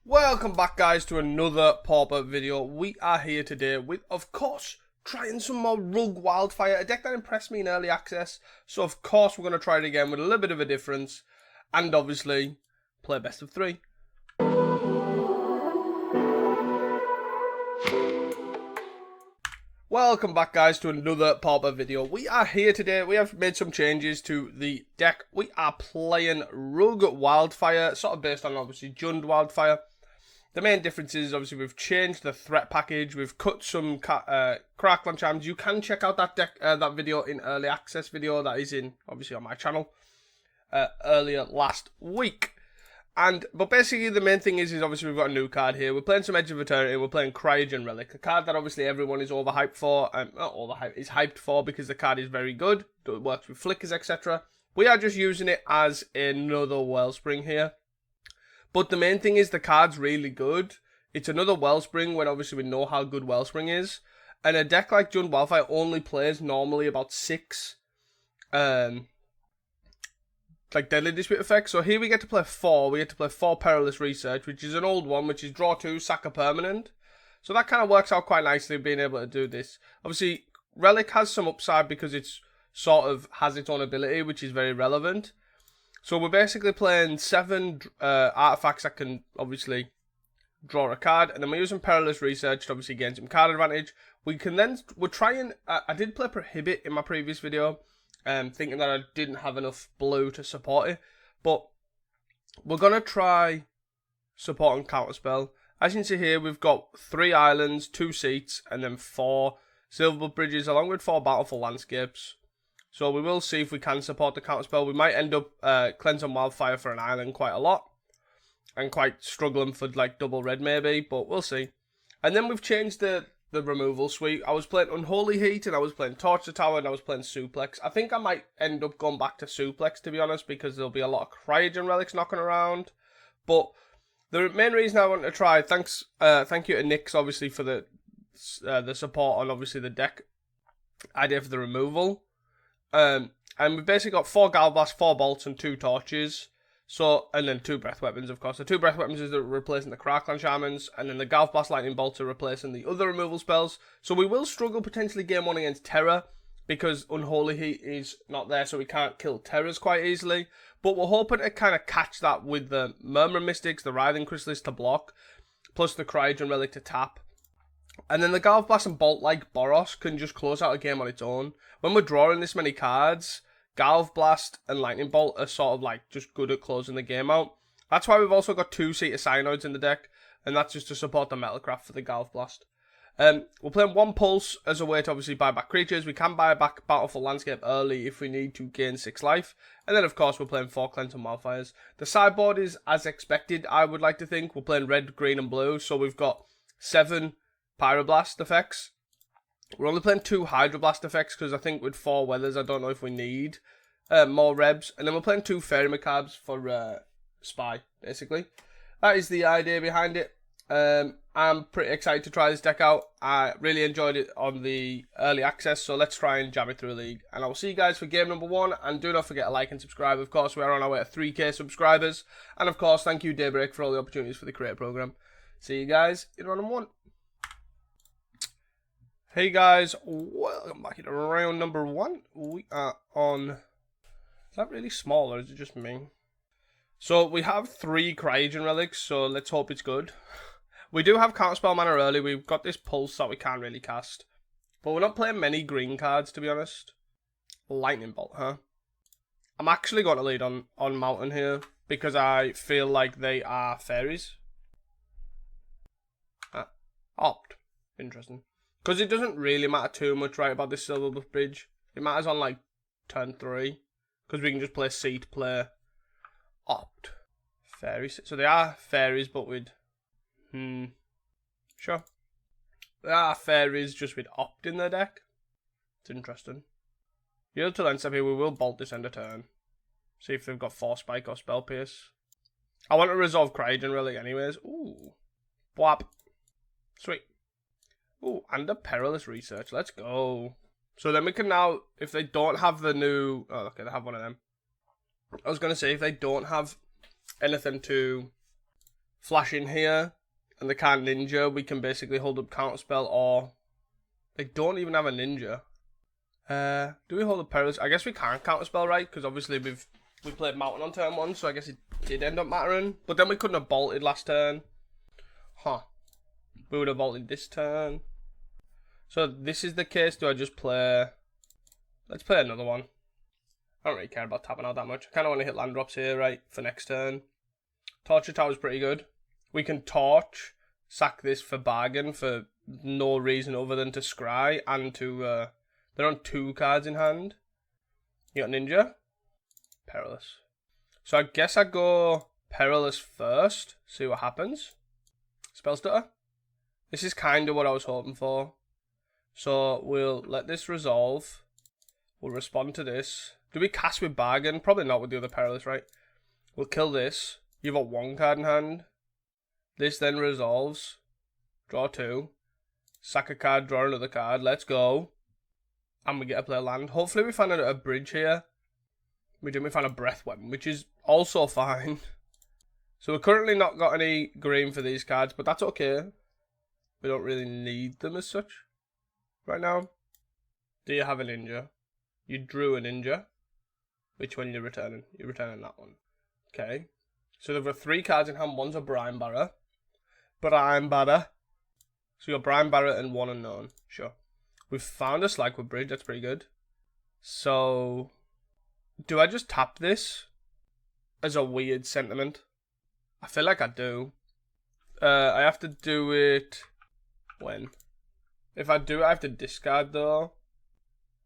Welcome back, guys, to another Pauper video. We are here today with, of course, trying some more Rogue Wildfire, a deck that impressed me in early access. So, of course, we're going to try it again with a little bit of a difference. And, obviously, play best of 3. Welcome back, guys, to another Pauper video. We are here today. We have made some changes to the deck. We are playing Rogue Wildfire, sort of based on, obviously, Jund Wildfire. The main difference is, obviously, we've changed the threat package. We've cut some Cryogen charms. You can check out that that video in early access video that is in, obviously, on my channel earlier last week. But basically, the main thing is obviously we've got a new card here. We're playing some Edge of Eternity. We're playing Cryogen Relic, a card that obviously everyone is overhyped for. Not overhyped, is hyped for because the card is very good. It works with flickers, etc. We are just using it as another Wellspring here. But the main thing is the card's really good. It's another Wellspring when obviously we know how good Wellspring is. And a deck like Jund Wildfire only plays normally about 6 like Deadly Dispute effects. So here we get to play 4. We get to play 4 Perilous Research, which is an old one, which is draw 2, sack a permanent. So that kind of works out quite nicely, being able to do this. Obviously, Relic has some upside because it's sort of has its own ability, which is very relevant. So we're basically playing 7 artifacts that can obviously draw a card, and then we're using Perilous Research to obviously gain some card advantage. We're trying. I did play Prohibit in my previous video. Thinking that I didn't have enough blue to support it, but we're gonna try support and counterspell. As you can see here, we've got 3 islands, 2 seats, and then 4 Silverblood bridges, along with 4 Battleful landscapes. So we will see if we can support the counterspell. We might end up cleansing Wildfire for an island quite a lot, and quite struggling for like double red maybe, but we'll see. And then we've changed the removal suite. I was playing Unholy Heat, and I was playing Torture Tower, and I was playing Suplex. I think I might end up going back to Suplex, to be honest, because there'll be a lot of Cryogen relics knocking around. But the main reason I want to try, thank you to Nix, obviously, for the support on, obviously, the deck idea for the removal. And we've basically got 4 Galvast, 4 Bolts, and 2 Torches. So, and then 2 Breath Weapons, of course. The 2 Breath Weapons is replacing the Cryogen Shamans, and then the Galv Blast Lightning Bolt are replacing the other removal spells. So we will struggle potentially game 1 against Terror, because Unholy Heat is not there, so we can't kill Terrors quite easily. But we're hoping to kind of catch that with the Murmuring Mystics, the Writhing Chrysalis to block, plus the Cryogen Relic to tap. And then the Galv Blast and Bolt, like Boros, can just close out a game on its own. When we're drawing this many cards, Galv Blast and Lightning Bolt are sort of like just good at closing the game out. That's why we've also got 2-seater Cyanoids in the deck, and that's just to support the Metalcraft for the Galv Blast. We're playing 1 Pulse as a way to obviously buy back creatures. We can buy back Battleful Landscape early if we need to gain 6 life. And then, of course, we're playing 4 Cleansing Wildfires. The sideboard is as expected, I would like to think. We're playing red, green, and blue, so we've got 7 Pyroblast effects. We're only playing 2 Hydroblast effects because I think with 4 Weathers, I don't know if we need more Rebs. And then we're playing 2 Fairy Macabres for Spy, basically. That is the idea behind it. I'm pretty excited to try this deck out. I really enjoyed it on the early access, so let's try and jam it through a league. And I will see you guys for game number 1. And do not forget to like and subscribe. Of course, we are on our way to 3k subscribers. And of course, thank you, Daybreak, for all the opportunities for the Creator Program. See you guys in round 1. Hey guys, welcome back to round number 1. We are on... Is that really small or is it just me? So we have 3 Cryogen relics, so let's hope it's good. We do have counterspell mana early. We've got this pulse that we can't really cast. But we're not playing many green cards, to be honest. Lightning Bolt, huh? I'm actually going to lead on Mountain here because I feel like they are fairies. Opt. Interesting. Because it doesn't really matter too much, right, about this Silverblood bridge. It matters on, like, turn 3. Because we can just play Seat, play Opt. Fairies. So they are fairies, but with... Sure. They are fairies, just with Opt in their deck. It's interesting. Yield to Lens up here, we will bolt this end of turn. See if they've got Force Spike or Spell Pierce. I want to resolve Cryogen Relic anyways. Ooh. Bwap. Sweet. Ooh, and a Perilous Research. Let's go. So then we can now, if they don't have the new... Oh, okay, they have one of them. I was going to say, if they don't have anything to flash in here, and they can't ninja, we can basically hold up counterspell, or they don't even have a ninja. Do we hold up perilous? I guess we can't counterspell, right? Because obviously we played mountain on turn 1, so I guess it did end up mattering. But then we couldn't have bolted last turn. Huh. We would have bolted this turn. So this is the case. Do I just play... Let's play another one. I don't really care about tapping out that much. I kind of want to hit land drops here, right, for next turn. Torture Tower's pretty good. We can torch, sack this for bargain for no reason other than to scry and to... they're on 2 cards in hand. You got Ninja? Perilous. So I guess I go Perilous first. See what happens. Spell stutter. This is kind of what I was hoping for. So we'll let this resolve. We'll respond to this. Do we cast with bargain? Probably not with the other Perilous, right? We'll kill this. You've got 1 card in hand. This then resolves. Draw 2. Sack a card, draw another card. Let's go. And we get to play land. Hopefully we find a bridge here. We find a breath weapon, which is also fine. So we're currently not got any green for these cards, but that's okay. We don't really need them as such right now. Do you have a ninja? You drew a ninja. Which one are you returning? You're returning that one. Okay. So there were 3 cards in hand. One's a Brine Barra. So you got Brine Barra and 1 unknown. Sure. We've found a Slagwood Bridge. That's pretty good. So... do I just tap this as a weird sentiment? I feel like I do. I have to do it when? If I do it, I have to discard though.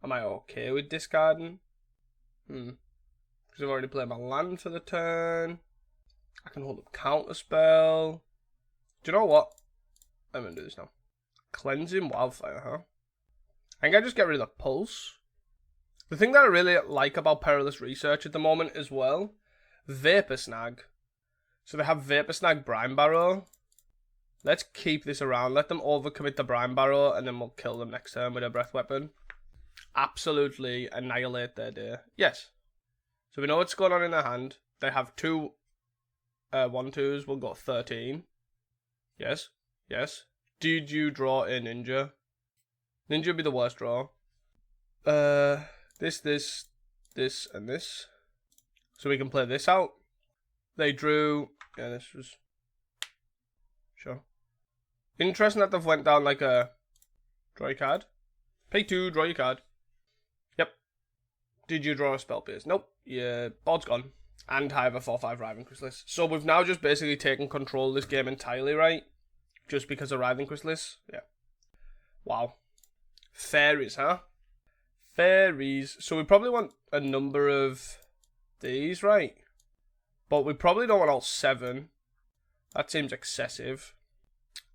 Am I okay with discarding? Because I've already played my land for the turn. I can hold up counterspell. Do you know what? I'm going to do this now. Cleansing Wildfire, huh? I think I just get rid of the pulse. The thing that I really like about Perilous Research at the moment as well, Vapor Snag. So they have Vapor Snag Brine Barrow. Let's keep this around. Let them overcommit the Brine Barrow and then we'll kill them next turn with a breath weapon. Absolutely annihilate their day. Yes. So we know what's going on in their hand. They have 2 1/2s. We'll go 13. Yes. Yes. Did you draw a ninja? Ninja would be the worst draw. This, and this. So we can play this out. They drew... yeah, this was... sure. Interesting that they've went down like a... draw your card. Pay 2, draw your card. Yep. Did you draw a spell pierce? Nope. Yeah, board's gone. And I have a 4/5 Writhing Chrysalis. So we've now just basically taken control of this game entirely, right? Just because of Writhing Chrysalis. Yeah. Wow. Fairies, huh? Fairies. So we probably want a number of these, right? But we probably don't want all 7. That seems excessive.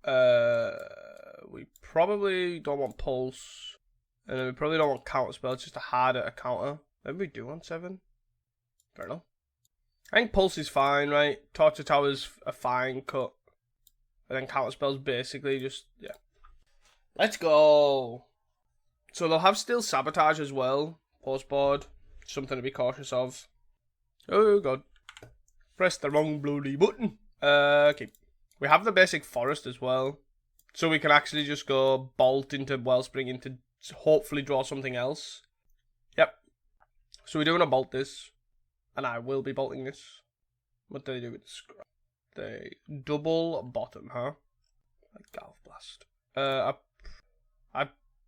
We probably don't want pulse. And then we probably don't want counterspell. It's just a harder counter. Maybe we do want 7. I don't know. I think pulse is fine, right? Torture Tower's a fine cut. And then counterspell's basically just, yeah. Let's go. So they'll have still sabotage as well. Postboard. Something to be cautious of. Oh god. Press the wrong bloody button. Okay. We have the basic forest as well. So we can actually just go bolt into Wellspring into hopefully draw something else. Yep. So we're doing a bolt this. And I will be bolting this. What do they do with the scrap? They double bottom, huh? Like Golf Blast. I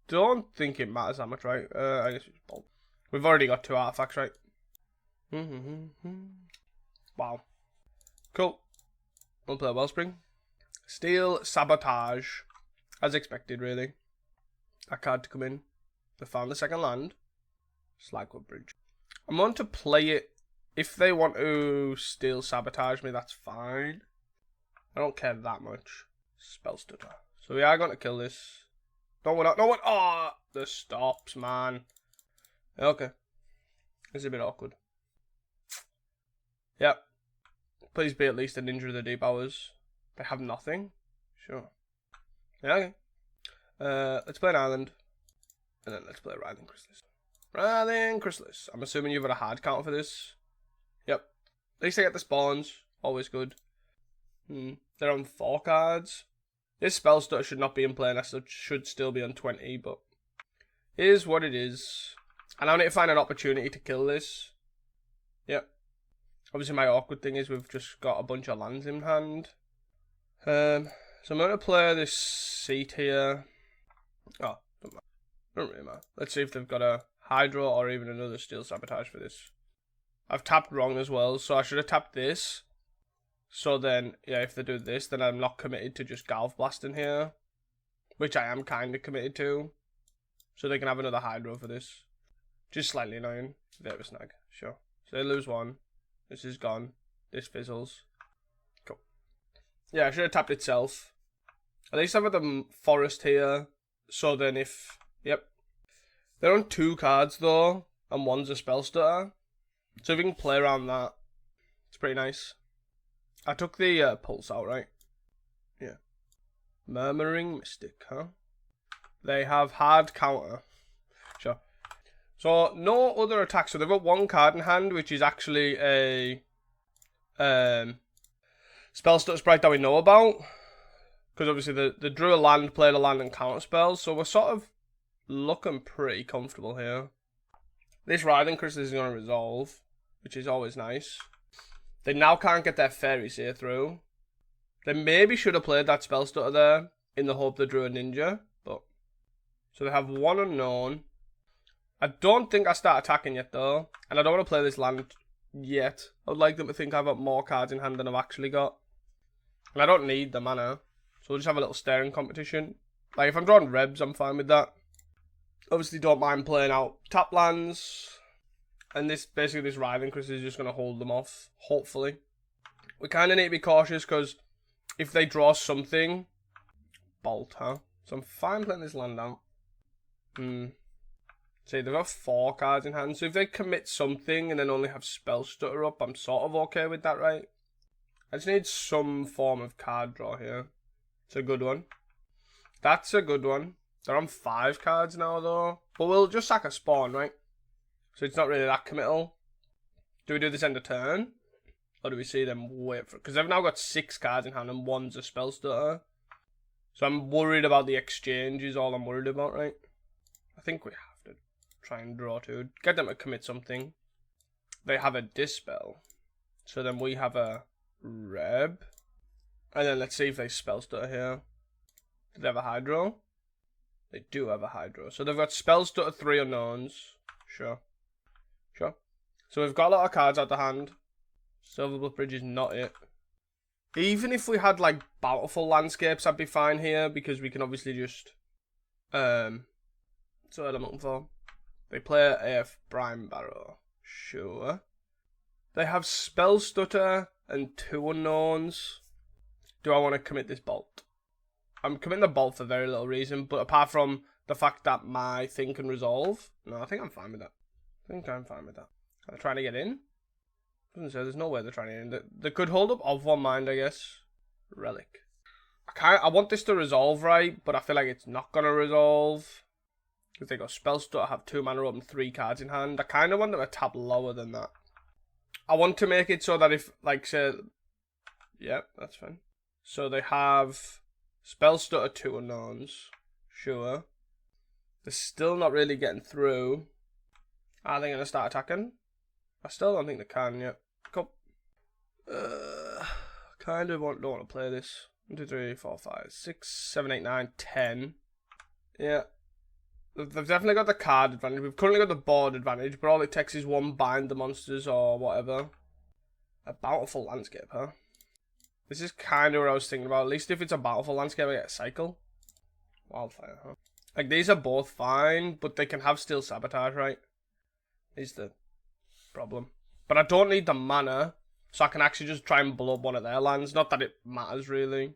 don't think it matters that much, right? I guess we just bolt. We've already got 2 artifacts, right? Wow. Cool. We'll play Wellspring. Steel Sabotage. As expected, really. A card to come in. They found the second land. Slagwood Bridge. I'm going to play it. If they want to Steel Sabotage me, that's fine. I don't care that much. Spell Stutter. So we are going to kill this. No, we're not. No one. Oh, the stops, man. Okay. This is a bit awkward. Yep. Please be at least a Ninja of the Deep Hours. They have nothing. Sure. Yeah, okay. Let's play an island. And then let's play Writhing Chrysalis. Writhing Chrysalis. I'm assuming you've got a hard counter for this. Yep. At least I get the spawns. Always good. They're on 4 cards. This spell stutter should not be in play, and should still be on 20, but it is what it is. And I need to find an opportunity to kill this. Yep. Obviously my awkward thing is we've just got a bunch of lands in hand. So I'm going to play this seat here. Oh, don't really matter. Let's see if they've got a Hydro or even another Steel Sabotage for this. I've tapped wrong as well, so I should have tapped this. So then, yeah, if they do this, then I'm not committed to just Galv Blasting here. Which I am kind of committed to. So they can have another Hydro for this. Just slightly annoying. They have a snag, sure. So they lose 1. This is gone. This fizzles. Cool. Yeah, I should have tapped itself. At least I've got the Forest here. So then if... Yep. They're on 2 cards though. And 1's a Spell Stutter. So if we can play around that, it's pretty nice. I took the Pulse out, right? Yeah. Murmuring Mystic, huh? They have hard counter. Sure. So no other attacks. So they've got 1 card in hand, which is actually a spell stutter sprite that we know about. Because obviously the drew a land, played a land and counter spells. So we're sort of looking pretty comfortable here. This Writhing Crystal is going to resolve, which is always nice. They now can't get their Fairy Seer through. They maybe should have played that spell stutter there in the hope they drew a Ninja. But so they have 1 unknown. I don't think I start attacking yet though. And I don't want to play this land yet. I would like them to think I've got more cards in hand than I've actually got. And I don't need the mana. So we'll just have a little staring competition. Like if I'm drawing Rebs, I'm fine with that. Obviously don't mind playing out tap lands. And this Writhing Crystal is just going to hold them off. Hopefully. We kind of need to be cautious because if they draw something... Bolt, huh? So I'm fine playing this land out. See, they've got 4 cards in hand. So if they commit something and then only have Spell Stutter up, I'm sort of okay with that, right? I just need some form of card draw here. It's a good one. That's a good one. They're on 5 cards now, though. But we'll just sack a spawn, right? So it's not really that committal. Do we do this end of turn? Or do we see them wait for it? Because they've now got 6 cards in hand and 1's a Spell Stutter. So I'm worried about the exchange is all I'm worried about, right? I think we have to try and draw 2. Get them to commit something. They have a Dispel. So then we have a Reb. And then let's see if they Spell Stutter here. Do they have a Hydro? They do have a Hydro. So they've got Spell Stutter 3 unknowns. Sure. Sure. So we've got a lot of cards out the hand. Silverblood Bridge is not it. Even if we had like Bountiful Landscapes, I'd be fine here because we can obviously just so what I'm looking for. They play AF Brine Barrow. Sure. They have Spell Stutter and 2 unknowns. Do I want to commit this Bolt? I'm committing the Bolt for very little reason, but apart from the fact that my thing can resolve, no, I think I'm fine with that. Are they trying to get in? Doesn't say. There's no way they're trying to get in. They could hold up of 1 mind, I guess. Relic. I want this to resolve right, but I feel like it's not gonna resolve. If they got Spell Stutter, have 2 mana up and 3 cards in hand. I kind of want them to tap lower than that. I want to make it so that if, like, say, yeah, that's fine. So they have Spell Stutter 2 unknowns. Sure. They're still not really getting through. Are they going to start attacking? I still don't think they can yet. Cool. Kind of don't want to play this. 1, 2, 3, 4, 5, 6, 7, 8, 9, 10. Yeah. They've definitely got the card advantage. We've currently got the board advantage, but all it takes is 1 bind the monsters or whatever. A Bountiful Landscape, huh? This is kind of what I was thinking about. At least if it's a Bountiful Landscape, I get a cycle. Wildfire, huh? Like, these are both fine, but they can have Steel Sabotage, right? Is the problem. But I don't need the mana, so I can actually just try and blow up one of their lands. Not that it matters, really.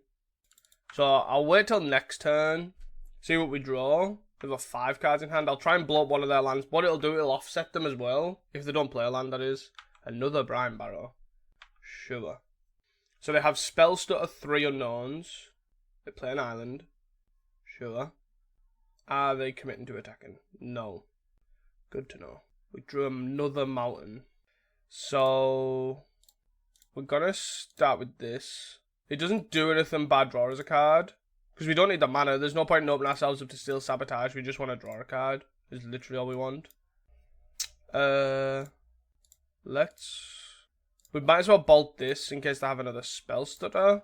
So I'll wait till next turn, see what we draw. They've got 5 cards in hand. I'll try and blow up one of their lands. What it'll do, it'll offset them as well. If they don't play a land, that is. Another Brine Barrow. Sure. So they have Spell Stutter 3 unknowns. They play an island. Sure. Are they committing to attacking? No. Good to know. We drew another mountain. So we're gonna start with this. It doesn't do anything bad draw as a card. Because we don't need the mana. There's no point in opening ourselves up to steal sabotage. We just want to draw a card. Is literally all we want. We might as well bolt this in case they have another spell stutter.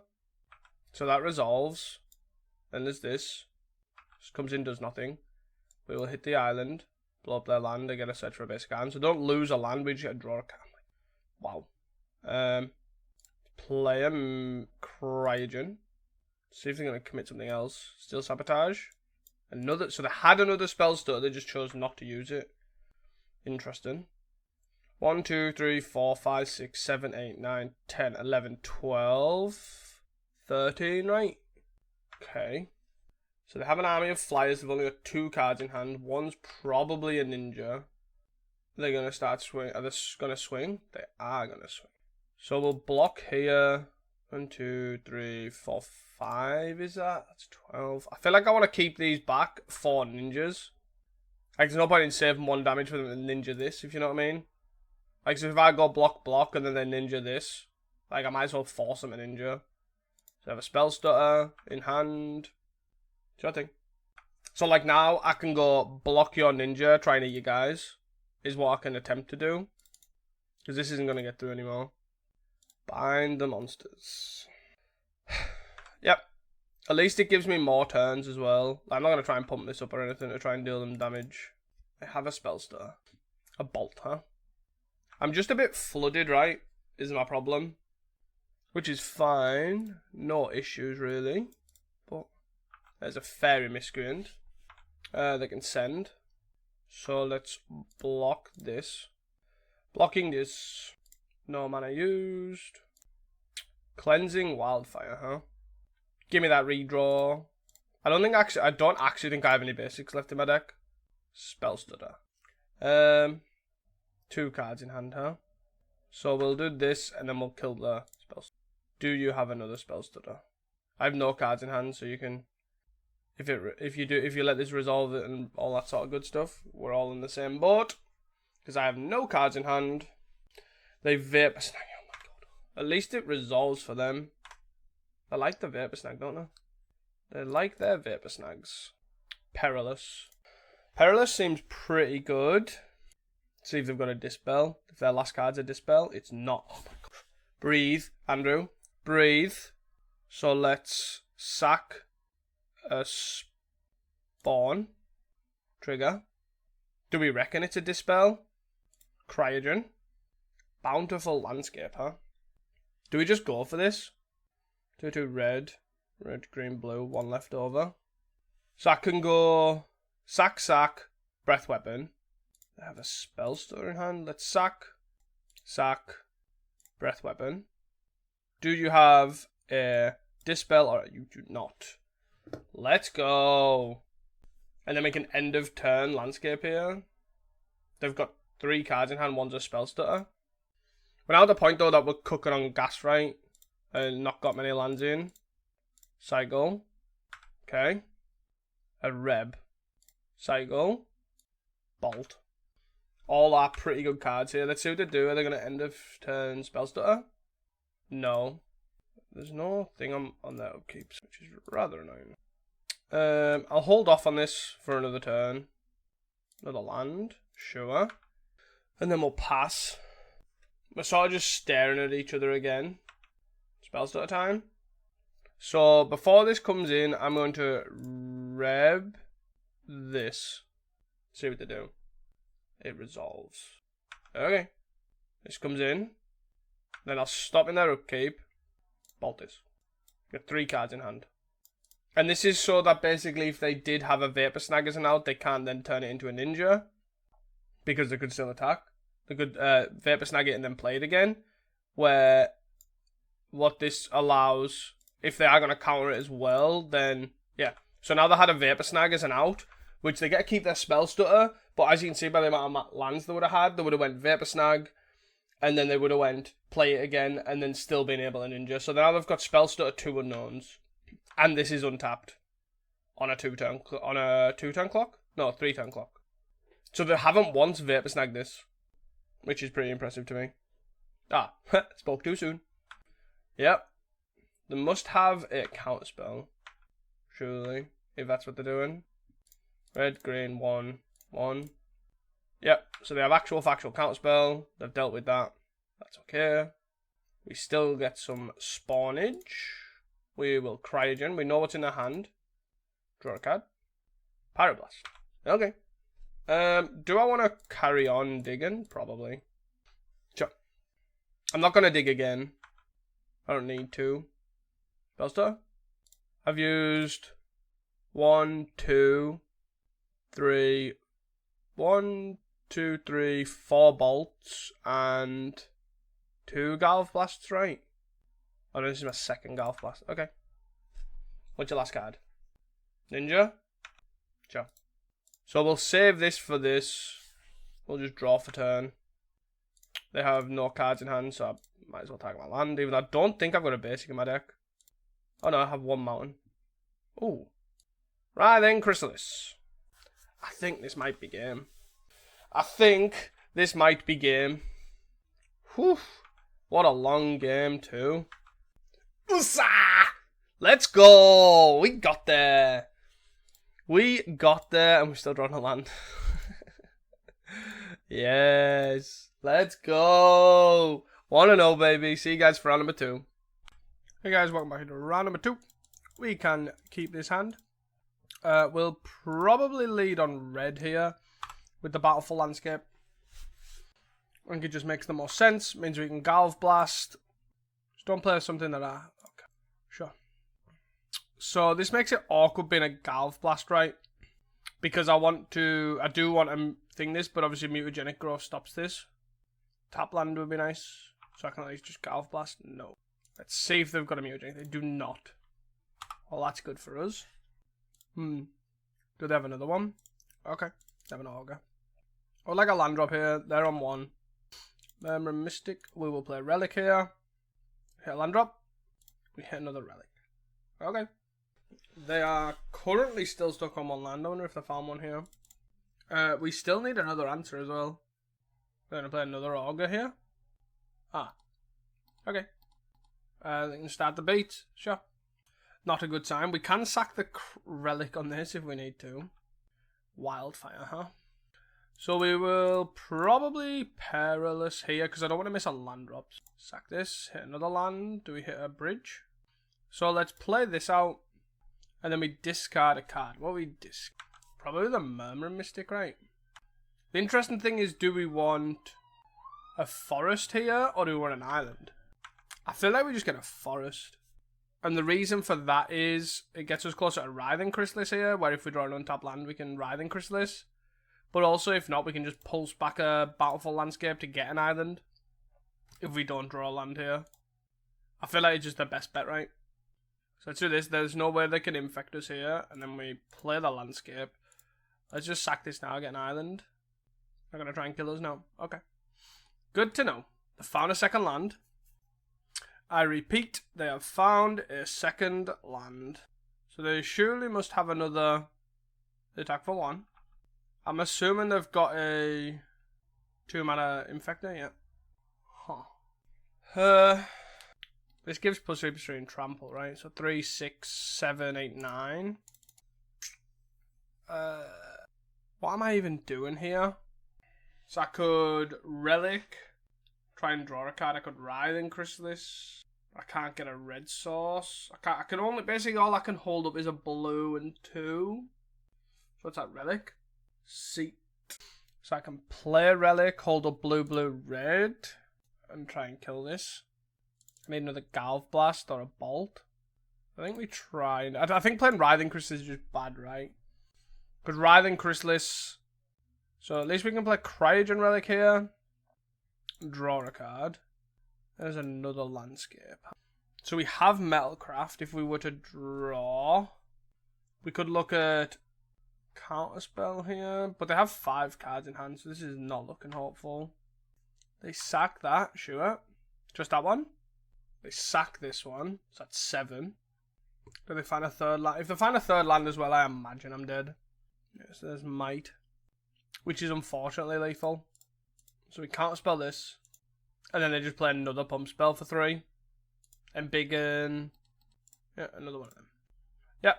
So that resolves. Then there's this. Just comes in, does nothing. We will hit the island. Blow up their land. They get a search for a basic hand. So don't lose a land. We just get to draw a card. Wow. Play a Cryogen. See if they're going to commit something else. Steal sabotage. So they had another spell stutter. They just chose not to use it. Interesting. 1, 2, 3, 4, 5, 6, 7, 8, 9, 10, 11, 12, 13, right? Okay. So they have an army of flyers. They've only got 2 cards in hand. One's probably a ninja. They're going to start swing. Are they going to swing? They are going to swing. So we'll block here. 1, 2, 3, 4, 5 is that? That's 12. I feel like I want to keep these back for ninjas. Like, there's no point in saving 1 damage for them to ninja this, if you know what I mean. Like, so if I go block, and then they ninja this, like, I might as well force them to ninja. So I have a spell stutter in hand. Sure thing. So, like, now I can go block your ninja, try and eat you guys, is what I can attempt to do. Because this isn't going to get through anymore. Bind the monsters. Yep. At least it gives me more turns as well. I'm not going to try and pump this up or anything to try and deal them damage. I have a spell stutter. A bolt, huh? I'm just a bit flooded, right? Is my problem. Which is fine. No issues, really. But there's a fairy miscreant. They can send. So let's block this. Blocking this. No mana used. Cleansing Wildfire, huh? Give me that redraw. I don't actually think I have any basics left in my deck. Spell stutter. 2 cards in hand, huh? So we'll do this and then we'll kill the spell stutter. Do you have another spell stutter? I have no cards in hand, so you can if you let this resolve it and all that sort of good stuff, we're all in the same boat. Because I have no cards in hand. They vapor snag. Oh my god. At least it resolves for them. They like the vapor snag, don't they? They like their vapor snags. Perilous. Perilous seems pretty good. See if they've got a dispel. If their last card's a dispel, it's not. Oh my god. Breathe, Andrew. Breathe. So let's sack a spawn. Trigger. Do we reckon it's a dispel? Cryogen. Bountiful landscape, huh? Do we just go for this? 2 red, green, blue, 1 left over. So I can go sack, breath weapon. I have a spell stutter in hand. Let's sack, breath weapon. Do you have a dispel or you do not? Let's go. And then make an end of turn landscape here. They've got 3 cards in hand. One's a spell stutter. We're now at the point though that we're cooking on gas, right? And not got many lands in. Cycle. Okay. A Reb. Cycle. Bolt. All are pretty good cards here. Let's see what they do. Are they going to end of turn spell stutter? No. There's no thing on their upkeeps, which is rather annoying. I'll hold off on this for another turn. Another land. Sure. And then we'll pass. We're sort of just staring at each other again. Spell stutter time. So before this comes in, I'm going to Reb this. See what they do. It resolves. Okay. This comes in. Then I'll stop in their upkeep. Bolt this. Got 3 cards in hand. And this is so that basically if they did have a Vapor Snag as an out, they can't then turn it into a ninja. Because they could still attack. They could Vapor Snag it and then play it again. Where what this allows, if they are going to counter it as well, then yeah. So now they had a Vapor Snag as an out, which they get to keep their spell stutter. But as you can see by the amount of lands they would have had, they would have went Vapor Snag, and then they would have went play it again, and then still been able to ninja. So now they've got spell stutter 2 unknowns, and this is untapped on a 2-turn clock. No, 3-turn clock. So they haven't once Vapor Snagged this, which is pretty impressive to me. Ah, spoke too soon. Yep. They must have a counterspell. Surely. If that's what they're doing. Red, green, 1, 1. Yep, so they have actual factual counterspell. They've dealt with that. That's okay. We still get some spawnage. We will Cryogen. We know what's in their hand. Draw a card. Pyroblast. Okay. Do I want to carry on digging? Probably. Sure. I'm not going to dig again. I don't need to. Spellstar? I've used 1, 2, 3, 1, 2, 3, 4 bolts and 2 Galv Blasts, right? Oh no, this is my second Galv Blast. Okay. What's your last card? Ninja? Sure. So we'll save this for this. We'll just draw for turn. They have no cards in hand, so I might as well tag my land, even though I don't think I've got a basic in my deck. Oh no, I have 1 mountain. Ooh. Right then, Chrysalis. I think this might be game. Whew. What a long game, too. Usa! Let's go! We got there. And we're still drawing a land. Yes. Let's go. 1-0, baby. See you guys for round number 2. Hey guys, welcome back to round number 2. We can keep this hand. We'll probably lead on red here with the Battleful Landscape. I think it just makes the most sense. Means we can Galv Blast. Just don't play something that I... Okay, sure. So this makes it awkward being a Galv Blast, right? Because I do want to thing this, but obviously Mutagenic Growth stops this. Tap land would be nice. So I can at least just Galv Blast. No. Let's see if they've got a Mutagenic. They do not. Well, that's good for us. Do they have another one? Okay. They have an Augur. I would like a land drop here. They're on 1. Mystic. We will play Relic here. Hit a land drop. We hit another Relic. Okay. They are currently still stuck on 1 land. I wonder if they found one here. We still need another answer as well. They're going to play another Augur here. Ah. Okay. They can start the beat. Sure. Not a good time. We can sack the Relic on this if we need to. Wildfire, huh? So we will probably Perilous here because I don't want to miss a land drop. Sack this. Hit another land. Do we hit a bridge? So let's play this out. And then we discard a card. What we discard? Probably the Murmuring Mystic, right? The interesting thing is, do we want a forest here or do we want an island? I feel like we just get a forest. And the reason for that is it gets us closer to Writhing Chrysalis here, where if we draw an untapped land, we can Writhing Chrysalis. But also, if not, we can just pulse back a Battleful Landscape to get an island. If we don't draw a land here. I feel like it's just the best bet, right? So let's do this. There's no way they can infect us here. And then we play the landscape. Let's just sack this now, get an island. They're going to try and kill us now. Okay. Good to know. They found a second land. I repeat, they have found a second land. So they surely must have another attack for 1. I'm assuming they've got a 2-mana Infector, yeah. Huh. This gives +3/+3 and Trample, right? So 3, 6, 7, 8, 9. What am I even doing here? So I could Relic, try and draw a card. I could Writhing Chrysalis. I can't get a red source. I can only, basically all I can hold up is a blue and 2. So what's that, Relic? Seat. So I can play Relic, hold up blue, blue, red, and try and kill this. I need another Galv Blast or a Bolt. I think we tried. I think playing Writhing Chrysalis is just bad, right? Because Writhing Chrysalis. So at least we can play Cryogen Relic here. Draw a card. There's another landscape. So we have Metalcraft. If we were to draw, we could look at Counterspell here. But they have 5 cards in hand, so this is not looking hopeful. They sack that, sure. Just that one. They sack this one, so that's 7. Do they find a third land? If they find a third land as well, I imagine I'm dead. Yes, there's Might, which is unfortunately lethal. So we counterspell this. And then they just play another pump spell for 3. And Embiggen. Yeah, another one of them. Yeah.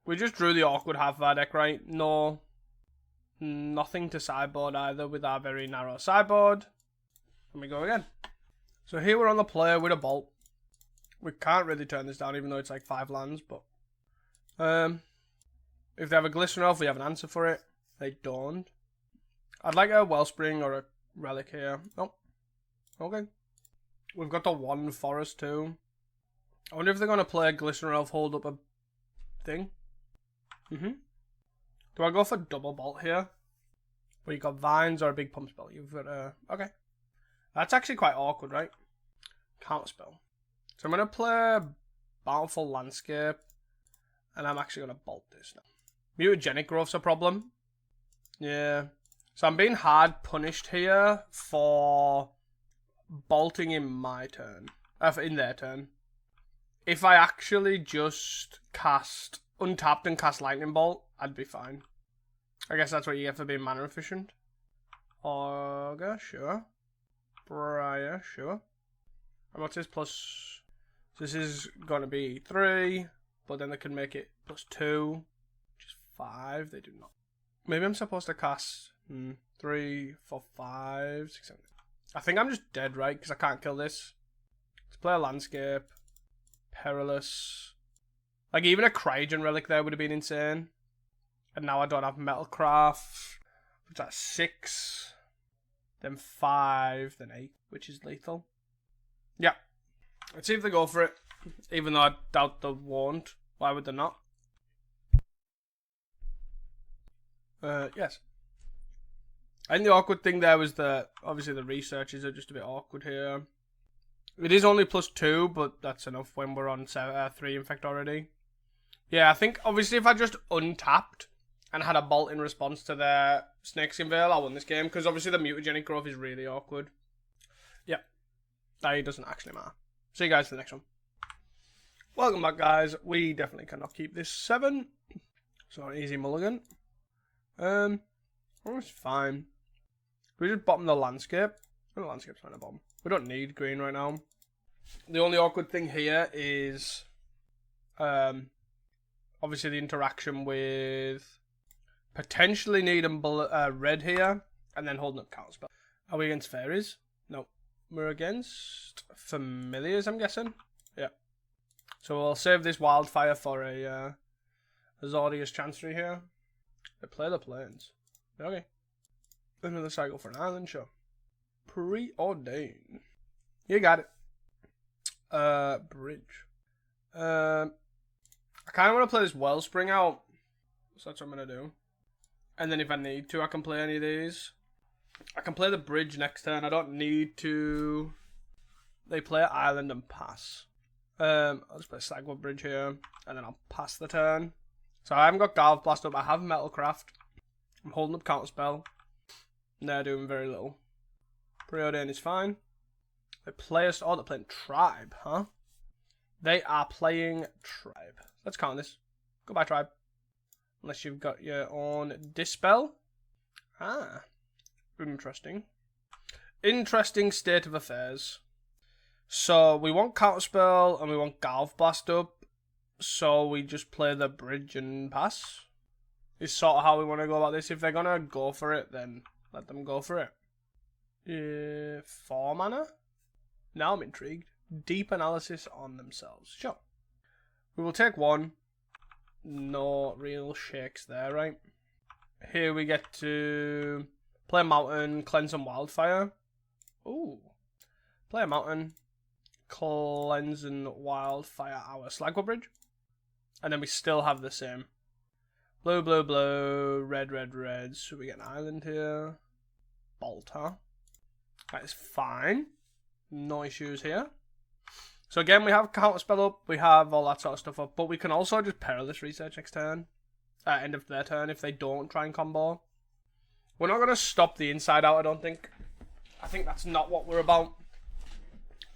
We just drew the awkward half of our deck, right? No. Nothing to sideboard either with our very narrow sideboard. And we go again. So here we're on the play with a bolt. We can't really turn this down even though it's like 5 lands, but if they have a Glistener Elf, we have an answer for it. They don't. I'd like a Wellspring or a Relic here. Nope. Okay. We've got the 1 Forest too. I wonder if they're going to play a Glistener Elf, hold up a thing. Do I go for double bolt here? Where you got Vines or a big pump spell? You've got okay. That's actually quite awkward, right? Counter spell. So I'm going to play Bountiful Landscape. And I'm actually going to bolt this now. Mutagenic Growth's a problem. Yeah. So I'm being hard punished here for bolting in my turn. In their turn. If I actually just cast untapped and cast Lightning Bolt, I'd be fine. I guess that's what you get for being mana efficient. Augur, sure. Briar, sure. And what's this plus? This is going to be 3, but then they can make it +2, which is 5. They do not. Maybe I'm supposed to cast 3, 4, 5, 6, 7. I think I'm just dead, right? Because I can't kill this. Let's play a Landscape. Perilous. Like, even a Cryogen relic there would have been insane. And now I don't have Metalcraft. Which is 6. Then 5. Then 8. Which is lethal. Yeah. Let's see if they go for it. Even though I doubt they won't. Why would they not? Yes. I think the awkward thing there was that obviously the researches are just a bit awkward here. It is only +2, but that's enough when we're on 3 infect already. Yeah, I think obviously if I just untapped and had a bolt in response to their Snakeskin Veil, I won this game. Because obviously the Mutagenic Growth is really awkward. Yep. That doesn't actually matter. See you guys for the next one. Welcome back, guys. We definitely cannot keep this 7. So an easy mulligan. It's fine. We just bottom the landscape. The landscape's fine to bottom. We don't need green right now. The only awkward thing here is obviously the interaction with potentially needing red here and then holding up counterspell. Are we against fairies? No. We're against familiars, I'm guessing. Yeah. So we'll save this wildfire for a Zordius Chancery here. They play the planes. Okay. Another cycle for an island, sure. Preordain. You got it. Bridge. I kind of want to play this Wellspring out. So that's what I'm going to do. And then if I need to, I can play any of these. I can play the bridge next turn. I don't need to. They play island and pass. I'll just play Slagwood Bridge here. And then I'll pass the turn. So I haven't got Galv Blast up. I have Metalcraft. I'm holding up Counterspell. They're doing very little. Preordain is fine. They play us. Oh, they're playing Tribe, huh? They are playing Tribe. Let's count this. Goodbye, Tribe. Unless you've got your own Dispel. Ah. Interesting. Interesting state of affairs. So, we want Counterspell and we want Galv Blast up. So, we just play the bridge and pass. Is sort of how we want to go about this. If they're going to go for it, then let them go for it. 4 mana? Now I'm intrigued. Deep analysis on themselves. Sure. We will take 1. No real shakes there, right? Here we get to play a mountain, cleanse some wildfire. Ooh. Play a mountain, cleanse and wildfire our Slagwood Bridge. And then we still have the same. Blue, blue, blue, red, red, red. So we get an island here. Bolt, huh? That is fine. No issues here. So again, we have Counterspell up. We have all that sort of stuff up. But we can also just Perilous Research next turn. End of their turn if they don't try and combo. We're not going to stop the inside out, I don't think. I think that's not what we're about.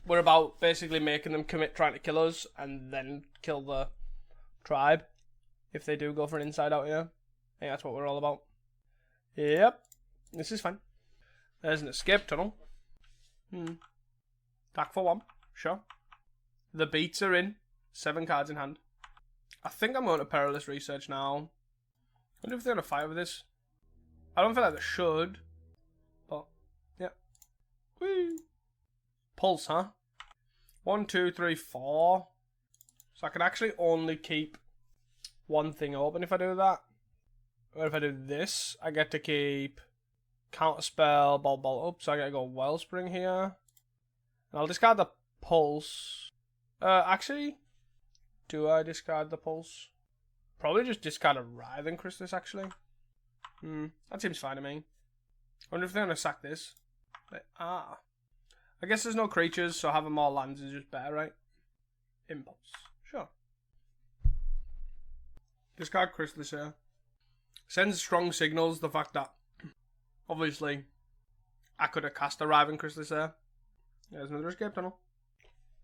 We're about basically making them commit trying to kill us. And then kill the tribe. If they do go for an inside out here. I think that's what we're all about. Yep. This is fine. There's an escape tunnel. Back for 1. Sure. The beats are in. 7 cards in hand. I think I'm going to Perilous Research now. I wonder if they're going to fight with this. I don't feel like they should. But, yeah. Whee! Pulse, huh? 1, 2, 3, 4. So I can actually only keep one thing open if I do that. Or if I do this, I get to keep Counterspell, Bolt up. So I get to go Wellspring here. And I'll discard the Pulse. Actually, do I discard the Pulse? Probably just discard a Writhing Chrysalis, actually. That seems fine to me. I wonder if they're going to sack this. I guess there's no creatures, so having more lands is just better, right? Impulse. Sure. Discard Chrysalis here. Sends strong signals, the fact that, obviously, I could have cast a Writhing Chrysalis there. There's another escape tunnel.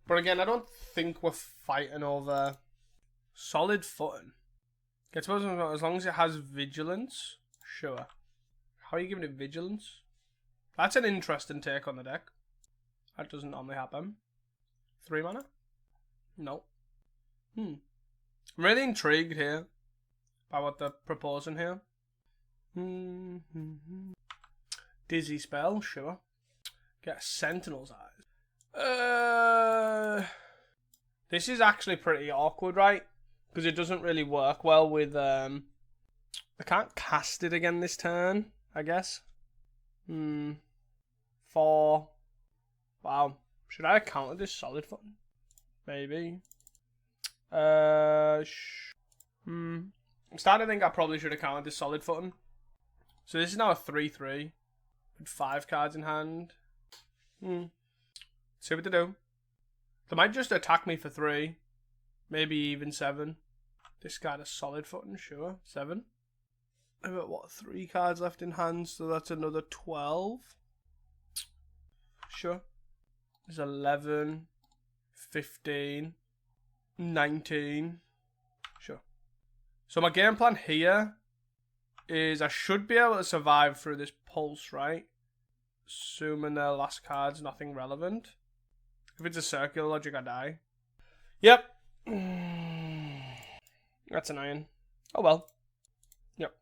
But again, I don't think we're fighting over solid footing. I suppose as long as it has vigilance, sure. How are you giving it vigilance? That's an interesting take on the deck. That doesn't normally happen. 3 mana? No. I'm really intrigued here by what they're proposing here. Dizzy spell, sure. Get a Sentinel's Eyes. This is actually pretty awkward, right? Because it doesn't really work well with I can't cast it again this turn, I guess. 4. Wow. Should I have counted this solid footing? Maybe. I'm starting to think I probably should have counted this solid footing. So this is now a 3-3 with 5 cards in hand. See what they do. They might just attack me for 3. Maybe even 7. Discard a solid footing, sure. 7. I've got, what, 3 cards left in hand, so that's another 12. Sure. There's 11, 15, 19. Sure. So my game plan here is I should be able to survive through this pulse, right? Assuming their last card's nothing relevant. If it's a circular logic, I die. Yep. That's annoying. Oh well. Yep.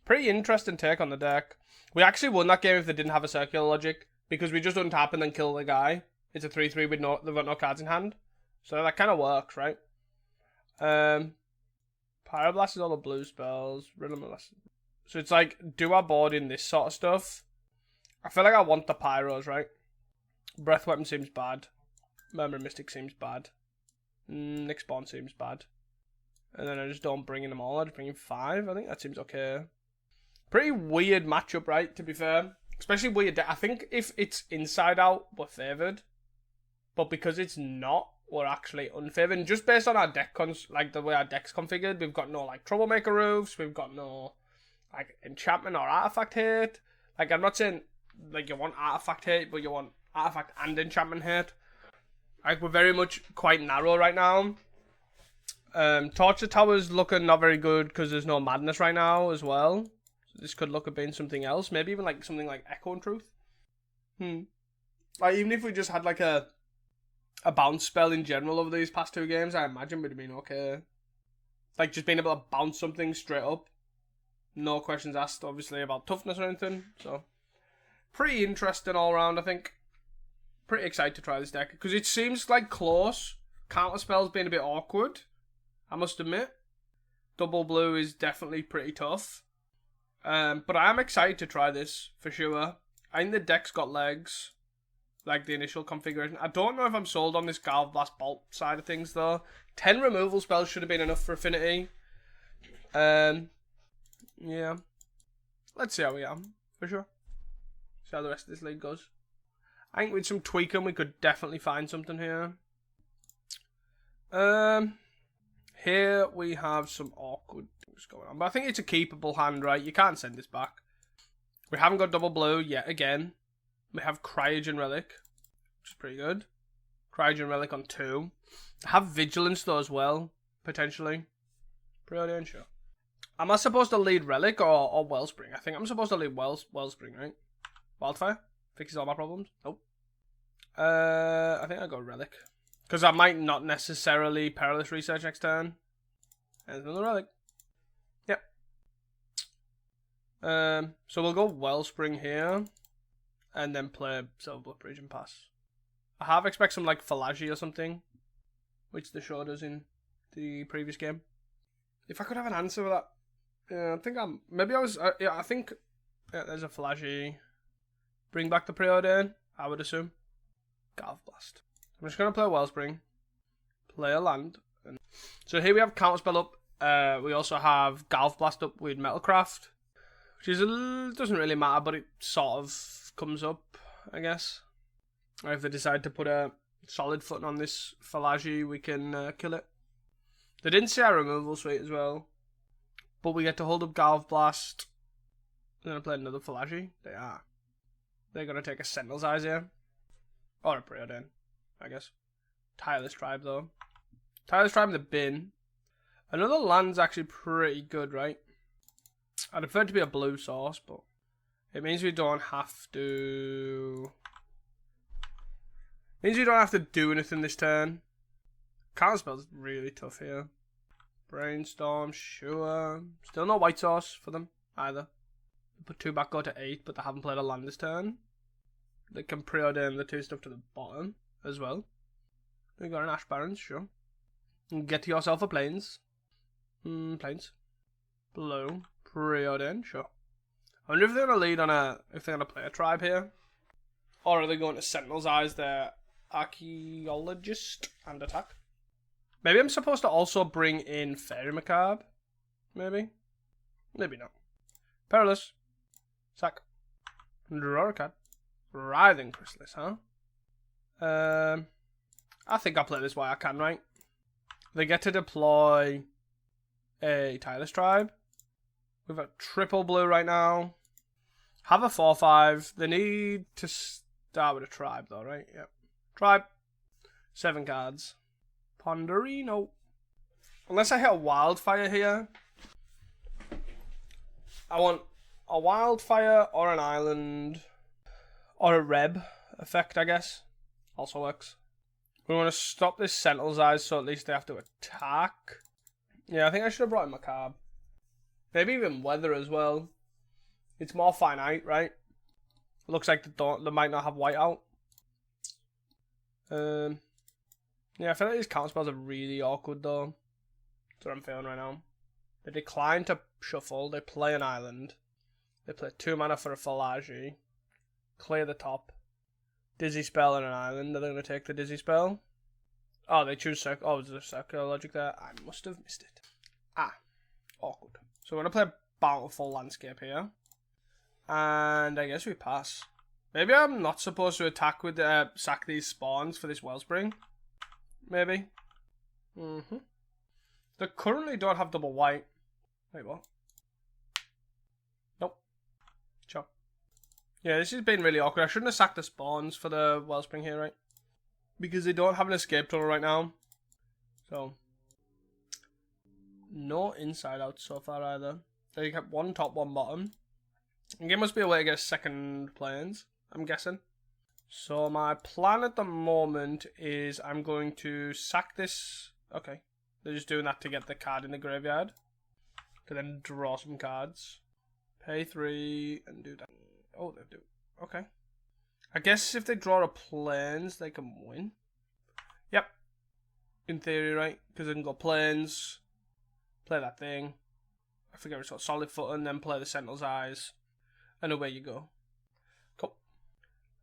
Pretty interesting take on the deck. We actually won that game if they didn't have a circular logic, because we just untap and then kill the guy. It's a 3-3 with they've got no cards in hand. So that kind of works, right? Pyroblast is all the blue spells. So it's like, do I board in this sort of stuff? I feel like I want the Pyros, right? Breath Weapon seems bad. Murmuring Mystic seems bad. Nick Spawn seems bad. And then I just don't bring in them all. I just bring in 5. I think that seems okay. Pretty weird matchup, right? To be fair. Especially weird. I think if it's Inside Out, we're favoured. But because it's not, we're actually unfavoured. And just based on our deck, like the way our deck's configured, we've got no like Troublemaker Roofs. We've got no like Enchantment or Artifact hate. Like, I'm not saying like you want Artifact hate, but you want Artifact and Enchantment hate. Like, we're very much quite narrow right now. Torture Tower's looking not very good because there's no Madness right now as well. So this could look at being something else. Maybe even like something like Echo and Truth. Like, even if we just had like a bounce spell in general over these past 2 games, I imagine we'd have been okay. Like, just being able to bounce something straight up. No questions asked, obviously, about toughness or anything. So, pretty interesting all around, I think. Pretty excited to try this deck. Because it seems like close. Counterspell's been a bit awkward, I must admit. Double blue is definitely pretty tough. But I am excited to try this, for sure. I think the deck's got legs. Like the initial configuration. I don't know if I'm sold on this Galv Blast Bolt side of things, though. 10 removal spells should have been enough for Affinity. Yeah. Let's see how we are, for sure. See how the rest of this league goes. I think with some tweaking, we could definitely find something here. Here we have some awkward things going on. But I think it's a keepable hand, right? You can't send this back. We haven't got double blue yet again. We have Cryogen Relic, which is pretty good. Cryogen Relic on 2. Have Vigilance, though, as well, potentially. Pretty unsure. Am I supposed to lead Relic or Wellspring? I think I'm supposed to lead Wellspring, right? Wildfire? Fixes all my problems? Nope. I think I'll go Relic. Because I might not necessarily Perilous Research next turn. And another relic. Yep. So we'll go Wellspring here. And then play Silverblood Bridge and pass. I have expect some like Phalange or something. Which they showed us in the previous game. If I could have an answer for that. Yeah, I think I think there's a Phalange. Bring back the Preordain, I would assume. Galv Blast. I'm just going to play Wellspring. Play a land. So here we have Counterspell up. We also have Galv Blast up with Metalcraft. Which is doesn't really matter, but it sort of comes up, I guess. Or if they decide to put a solid footing on this Phalange, we can kill it. They didn't say our removal suite as well. But we get to hold up Galv Blast. They're going to play another Phalange. They are. They're going to take a Sentinel's Eyes here. Or a Preordain, I guess. Tireless Tribe, though. Tireless Tribe in the bin. Another land's actually pretty good, right? I'd prefer it to be a blue source, but it means we don't have to... It means we don't have to do anything this turn. Counterspell's really tough here. Brainstorm, sure. Still no white source for them, either. Put 2 back, go to 8, but they haven't played a land this turn. They can preordain the 2 stuff to the bottom as well. We got an Ash Barrens, sure. And get yourself a Plains. Plains. Blue. Preordain, sure. I wonder if they're going to lead on if they're going to play a tribe here. Or are they going to Sentinel's Eyes their Archaeologist and attack? Maybe I'm supposed to also bring in Fairy Macabre. Maybe. Maybe not. Perilous. Sack. Draw a card. Writhing Chrysalis, huh? I think I'll play this while I can, right? They get to deploy a Tireless Tribe. We've got triple blue right now. Have a 4/5. They need to start with a tribe, though, right? Yep. Tribe. 7 cards. Ponderino. Unless I hit a Wildfire here. I want a Wildfire or an Island. Or a Reb effect, I guess. Also works. We want to stop this Sentinel's Eyes so at least they have to attack. Yeah, I think I should have brought in Macabre. Maybe even Weather as well. It's more finite, right? Looks like they might not have white out. Yeah, I feel like these counterspells are really awkward though. That's what I'm feeling right now. They decline to shuffle. They play an island. They play 2 mana for a Phalange. Clear the top. Dizzy Spell and an island. Are they going to take the Dizzy Spell? Oh, they choose Circle. Oh, is there Circular Logic there? I must have missed it. Awkward. So we're going to play Bountiful Landscape here. And I guess we pass. Maybe I'm not supposed to attack with sack these spawns for this Wellspring. Maybe. They currently don't have double white. Wait, what? Nope. Sure. Yeah, this has been really awkward. I shouldn't have sacked the spawns for the Wellspring here, right? Because they don't have an escape tunnel right now. So. No inside out so far either. They have 1 top, 1 bottom. And there must be a way to get a second Plains, I'm guessing. So my plan at the moment is I'm going to sack this. Okay. They're just doing that to get the card in the graveyard. To then draw some cards. Pay 3 and do that. Oh, they do. Okay. I guess if they draw a Plains, they can win. Yep. In theory, right? Because they can go Plains. Play that thing. I forget it's got Solid Foot and then play the Sentinel's Eyes. And away you go. Cool.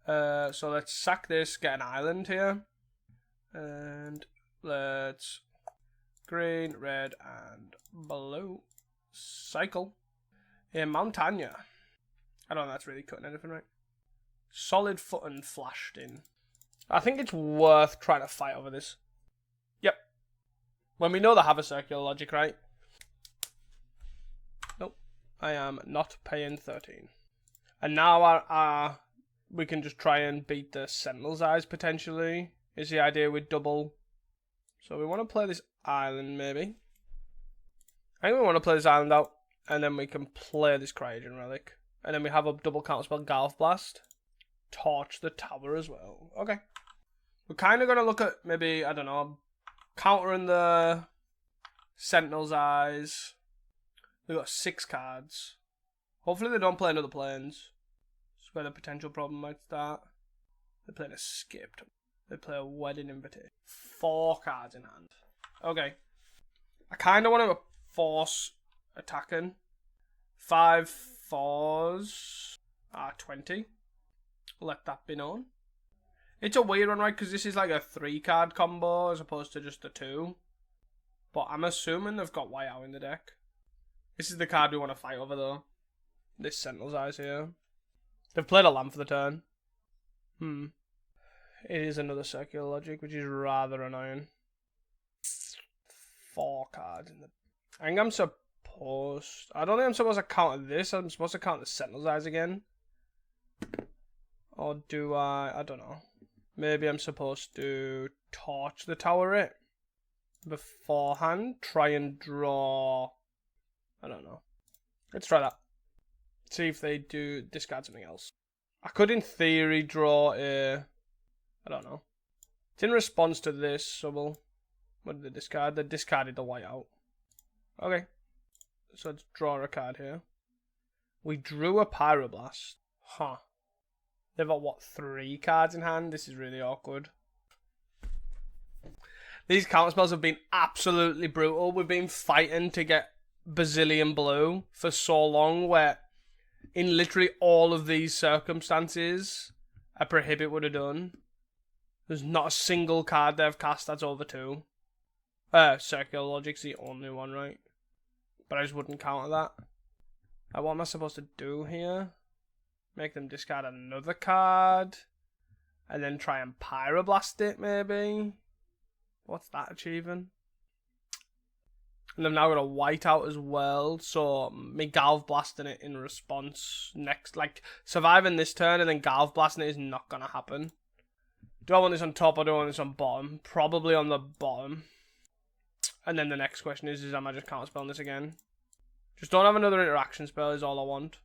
So let's sack this, get an island here. And let's green, red, and blue. Cycle. In Montagna. I don't know if that's really cutting anything, right? Solid Foot and flashed in. I think it's worth trying to fight over this. Yep. When we know they have a Circular Logic, right? Nope. I am not paying 13. And now we can just try and beat the Sentinel's Eyes, potentially. Is the idea with double. So we want to play this island, maybe. I think we want to play this island out. And then we can play this Cryogen relic. And then we have a double counterspell Galv Blast. Torch the tower as well. Okay. We're kind of going to look at maybe, I don't know, countering the Sentinel's Eyes. We've got 6 cards. Hopefully they don't play another planes. That's where the potential problem might start. They play an Escaped. They play a Wedding Invitation. 4 cards in hand. Okay. I kind of want to force attacking. 5 4s are 20. Let that be known. It's a weird one, right? Because this is like a 3-card combo as opposed to just a 2. But I'm assuming they've got white out in the deck. This is the card we want to fight over, though. This Sentinel's Eyes here. They've played a land for the turn. It is another Circular Logic, which is rather annoying. 4 cards in the... I think I'm supposed... I don't think I'm supposed to counter this. I'm supposed to counter the Sentinel's Eyes again. Or do I... I don't know. Maybe I'm supposed to torch the tower it beforehand. Try and draw... I don't know. Let's try that. See if they do discard something else. I could, in theory, draw a... I don't know. It's in response to this, so we'll... What did they discard? They discarded the white out. Okay. So let's draw a card here. We drew a Pyroblast. Huh. They've got, what, 3 cards in hand? This is really awkward. These counterspells have been absolutely brutal. We've been fighting to get Bazillion Blue for so long, where in literally all of these circumstances, a Prohibit would have done. There's not a single card they've cast that's over 2. Circular Logic's the only one, right? But I just wouldn't counter that. What am I supposed to do here? Make them discard another card. And then try and Pyroblast it, maybe? What's that achieving? And they've now got a white out as well, so me Galv blasting it in response next. Like, surviving this turn and then Galv blasting it is not going to happen. Do I want this on top or do I want this on bottom? Probably on the bottom. And then the next question is am I just counterspelling this again? Just don't have another interaction spell is all I want.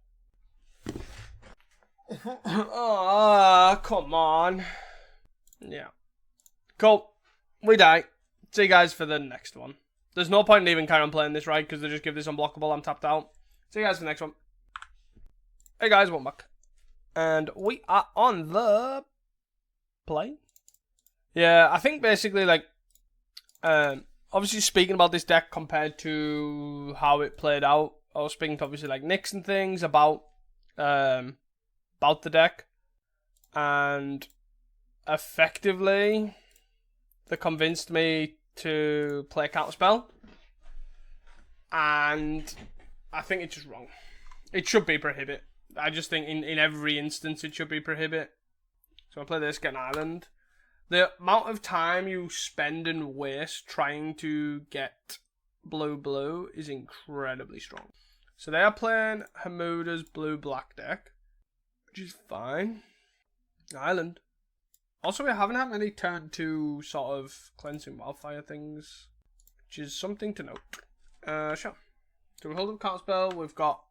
Oh, come on. Yeah. Cool. We die. See you guys for the next one. There's no point in even carrying on playing this, right? Because they just give this unblockable. I'm tapped out. See you guys for the next one. Hey guys, welcome back. And we are on the play. Yeah, I think basically like obviously speaking about this deck compared to how it played out. I was speaking to obviously like Nix and things about the deck. And effectively they convinced me to play a counterspell. And I think it's just wrong. It should be Prohibit. I just think in every instance it should be Prohibit. So I play this, get an island. The amount of time you spend and waste trying to get blue is incredibly strong. So they are playing Hamuda's blue-black deck, which is fine. Island. Also, we haven't had any turn 2 sort of cleansing wildfire things, which is something to note. Sure. So we hold up counterspell. We've got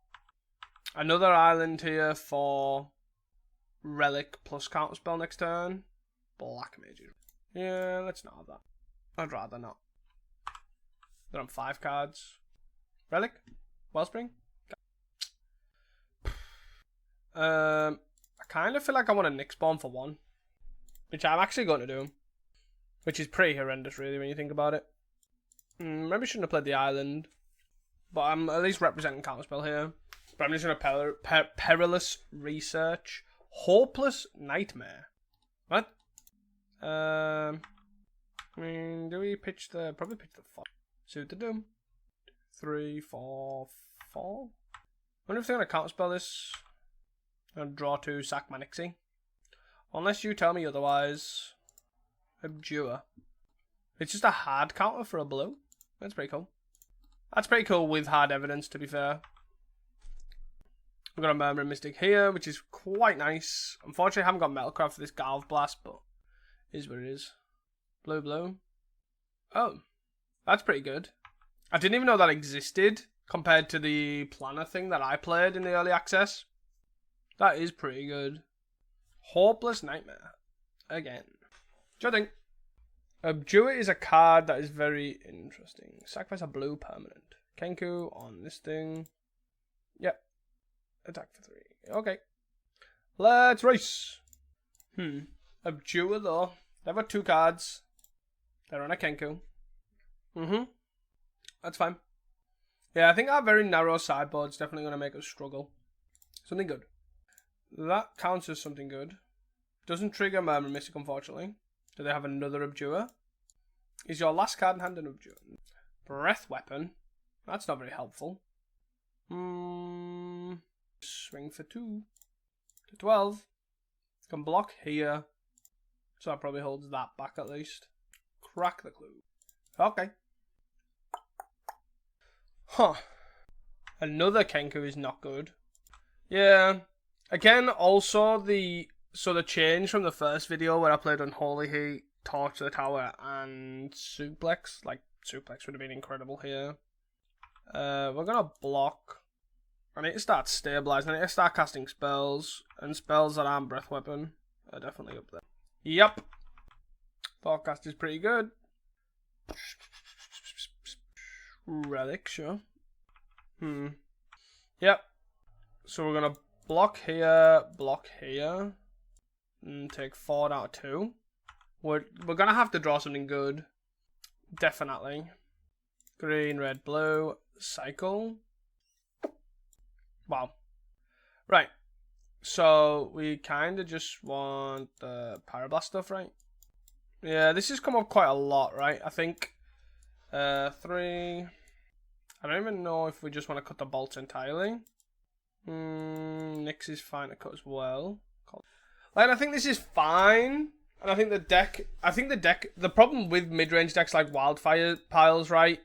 another island here for relic plus counterspell next turn. Black Mage. Yeah, let's not have that. I'd rather not. They're on 5 cards. Relic? Wellspring? I kind of feel like I want a Nyxborn for 1. Which I'm actually going to do. Which is pretty horrendous, really, when you think about it. Maybe shouldn't have played the island. But I'm at least representing counterspell here. But I'm just going to Perilous Research. Hopeless Nightmare. What? I mean, do we pitch the... Probably pitch the 4. Suit the Doom. 3, 4, 4. I wonder if they're going to counterspell this. And draw 2, sack my Nixie. Unless you tell me otherwise. Abjure. It's just a hard counter for a blue. That's pretty cool. That's pretty cool with hard evidence, to be fair. We've got a Murmuring Mystic here, which is quite nice. Unfortunately, I haven't got Metalcraft for this Galv Blast, but it is what it is. Blue. Oh, that's pretty good. I didn't even know that existed compared to the Planner thing that I played in the early access. That is pretty good. Hopeless Nightmare. Again. Sure thing. Abjure is a card that is very interesting. Sacrifice a blue permanent. Kenku on this thing. Yep. Attack for 3. Okay. Let's race. Abjure though. They've got 2 cards. They're on a Kenku. That's fine. Yeah, I think our very narrow sideboard's definitely going to make us struggle. Something good. That counts as something good. Doesn't trigger Murmur Mystic, unfortunately. Do they have another Abjure? Is your last card in hand an Abjure? Breath Weapon. That's not very helpful. Swing for 2. To 12. Can block here. So that probably holds that back at least. Crack the clue. Okay. Huh. Another Kenku is not good. Yeah. Again, also the change from the first video where I played Unholy Heat, Torch the Tower, and Suplex. Like, Suplex would have been incredible here. We're gonna block. I need to start stabilizing. I need to start casting spells. And spells that aren't Breath Weapon are definitely up there. Yep. Forecast is pretty good. Relic, sure. Yep. So we're gonna block here, and take 4 out of 2. We're gonna have to draw something good. Definitely. Green, red, blue. Cycle. Wow. Right. So we kind of just want the Pyroblast stuff, right? Yeah, this has come up quite a lot, right? I think 3. I don't even know if we just want to cut the bolts entirely. Nyx is fine to cut as well. Like, I think this is fine. And I think the deck, the problem with mid-range decks like Wildfire piles, right,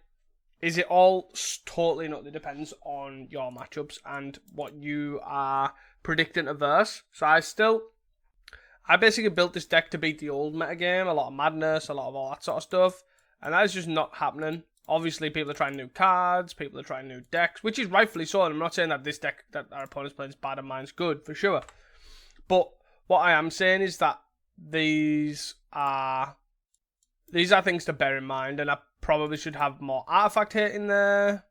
is it all totally and utterly depends on your matchups and what you are predicting to verse. So I basically built this deck to beat the old metagame, a lot of madness, a lot of all that sort of stuff. And that is just not happening. Obviously, people are trying new cards, people are trying new decks, which is rightfully so. And I'm not saying that this deck that our opponent's playing is bad and mine's good, for sure. But what I am saying is that these are things to bear in mind, and I probably should have more artifact hit in there.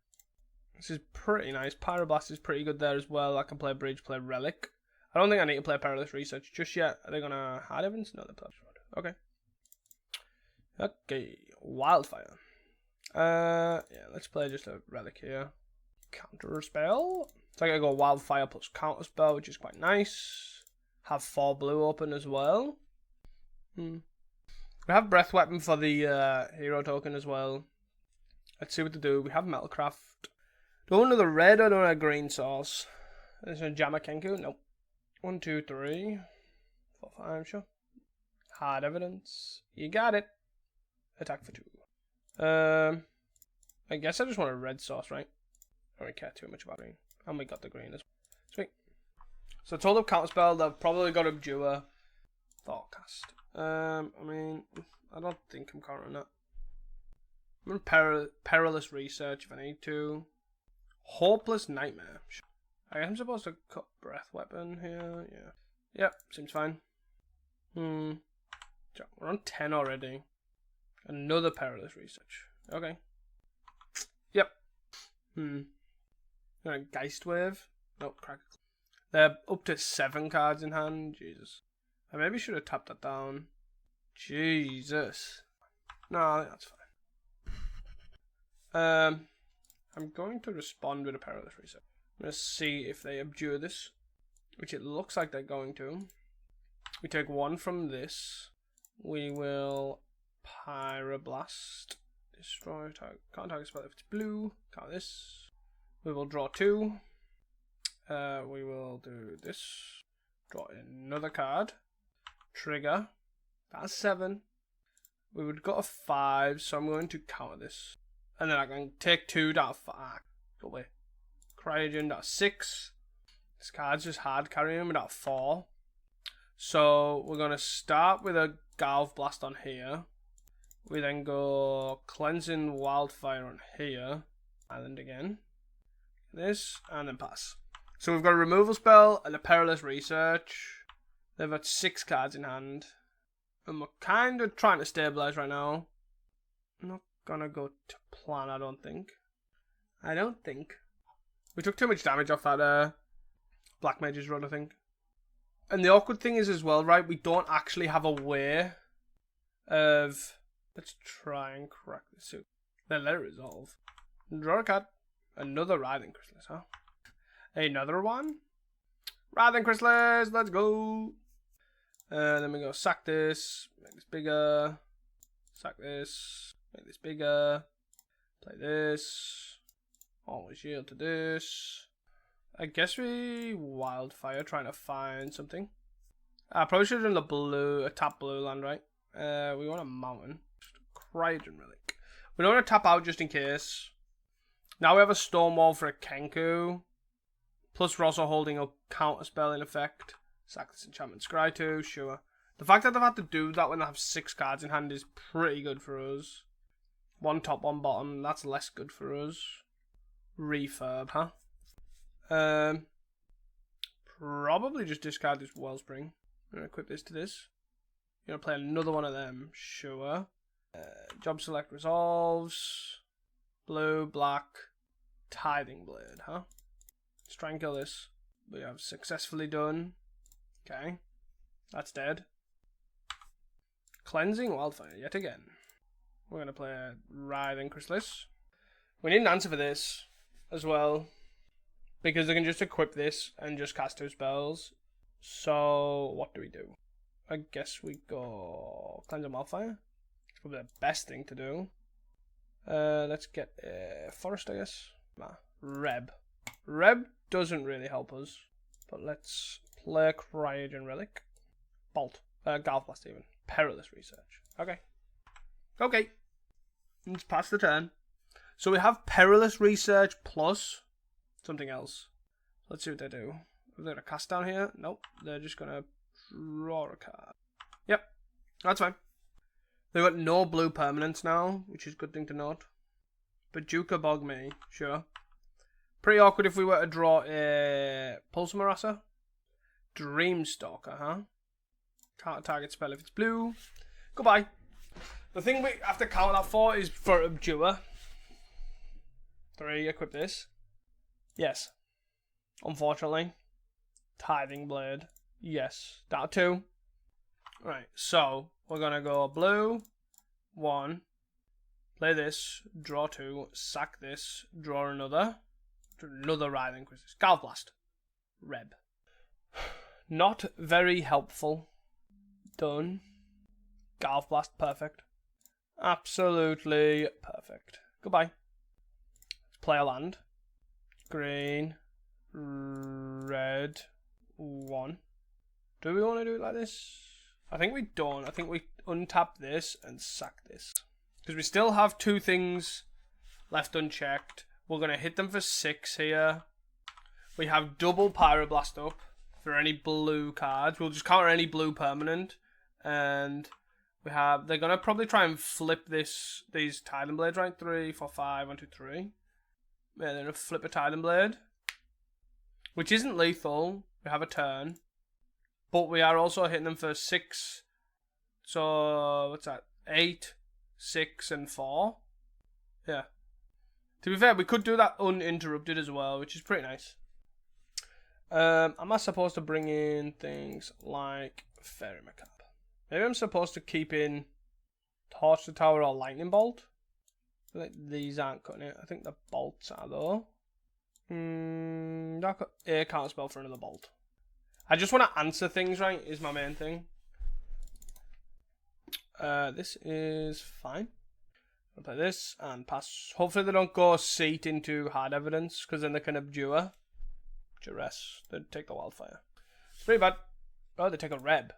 This is pretty nice. Pyroblast is pretty good there as well. I can play Bridge, play Relic. I don't think I need to play Perilous Research just yet. Are they gonna hard evidence? No, they're okay. Okay, Wildfire. Yeah, let's play just a Relic here. Counter spell. So I gotta go Wildfire plus counter spell, which is quite nice. Have 4 blue open as well. We have Breath Weapon for the hero token as well. Let's see what to do. We have Metalcraft. Do I want another red or do I want a green source? There's a Jammer Kenku. Nope. 1, 2, 3, 4, 5, sure. Hard evidence. You got it. Attack for 2. I guess I just want a red source, right? I don't care too much about green. And we got the green as well. Sweet. So total counterspell, they've probably got Abjure. Forecast. I mean, I don't think I'm countering that. I'm going Perilous Research if I need to. Hopeless Nightmare. I am supposed to cut Breath Weapon here. Yeah. Yep, seems fine. We're on 10 already. Another Perilous Research. Okay. Yep. Geist Wave. Nope, crack. They're up to 7 cards in hand. Jesus. I maybe should have tapped that down. Jesus. No, I think that's fine. I'm going to respond with a Perilous Research. I'm going to see if they abjure this, which it looks like they're going to. We take 1 from this. We will Pyroblast. Destroy target. Can't target spell if it's blue. Count this. We will draw 2. We will do this. Draw another card. Trigger. That's 7. We would go to 5, so I'm going to counter this. And then I can take 2 down to 5. Go away. Cryogen down to 6. This card's just hard carrying him down to 4. So we're going to start with a Galv Blast on here. We then go Cleansing Wildfire on here. Island again. This, and then pass. So we've got a removal spell and a Perilous Research. They've got 6 cards in hand. And we're kind of trying to stabilize right now. Not gonna go to plan, I don't think. We took too much damage off that Black Mage's run, I think. And the awkward thing is as well, right, we don't actually have a way of... Let's try and crack this suit. Then let it resolve. Draw a card. Another Writhing Chrysalis, huh? Another one? Writhing Chrysalis, let's go! Then we go sack this, make this bigger, sack this, make this bigger, play this, always yield to this. I guess we Wildfire trying to find something. I probably should have done the blue, a tap blue land, right? We want a mountain. Cryogen relic. We don't want to tap out just in case. Now we have a Stormwall for a Kenku. Plus we're also holding a counterspell in effect. Sack this enchantment scry too, sure. The fact that they've had to do that when they have 6 cards in hand is pretty good for us. 1 top, 1 bottom, that's less good for us. Refurb, huh? Probably just discard this Wellspring. I'm going to equip this to this. You're going to play another one of them, sure. Job select resolves. Blue, black, Tithing Blade, huh? Let's try and kill this. We have successfully done. Okay. That's dead. Cleansing Wildfire yet again. We're going to play a Writhing Chrysalis. We need an answer for this as well. Because they can just equip this and just cast 2 spells. So, what do we do? I guess we go Cleansing Wildfire. It's probably the best thing to do. Let's get Forest, I guess. Nah, Reb. Reb doesn't really help us. But let's play Cryogen Relic. Bolt. Golf Blast even. Perilous Research. Okay. Okay. Let's pass the turn. So we have Perilous Research plus something else. Let's see what they do. Are they going to cast down here? Nope. They're just going to draw a card. Yep. That's fine. They've got no blue permanents now, which is a good thing to note. But Juka Bog me, sure. Pretty awkward if we were to draw a Pulse Marasser. Dreamstalker, huh? Can't target spell if it's blue. Goodbye. The thing we have to count that for is for Abjure. 3, equip this. Yes. Unfortunately. Tithing Blade. Yes. Down 2. Right, so we're going to go blue. 1. Play this. Draw 2. Sack this. Draw another. Another Writhing Chrysalis. Golf Blast. Reb. Not very helpful. Done. Golf Blast. Perfect. Absolutely perfect. Goodbye. Let's play a land. Green. Red. 1. Do we want to do it like this? I think we don't. I think we untap this and sack this. Because we still have 2 things left unchecked. We're going to hit them for 6 here. We have double Pyroblast up for any blue cards. We'll just counter any blue permanent. And we have... They're going to probably try and flip these Titan Blades, right? 3, 4, 5, 1, 2, 3. Yeah, they're going to flip a Titan Blade. Which isn't lethal. We have a turn. But we are also hitting them for 6. So, what's that? 8, 6, and 4. Yeah. To be fair, we could do that uninterrupted as well, which is pretty nice. Am I supposed to bring in things like Fairy Macabre? Maybe I'm supposed to keep in Torch the Tower or Lightning Bolt. I feel like these aren't cutting it. I think the bolts are though. I'll cut a counter spell for another bolt. I just want to answer things right, is my main thing. This is fine. I'll play this and pass. Hopefully they don't go seat into hard evidence, because then they can abjure. Duress. They take the Wildfire. It's pretty bad. Oh, they take a Reb.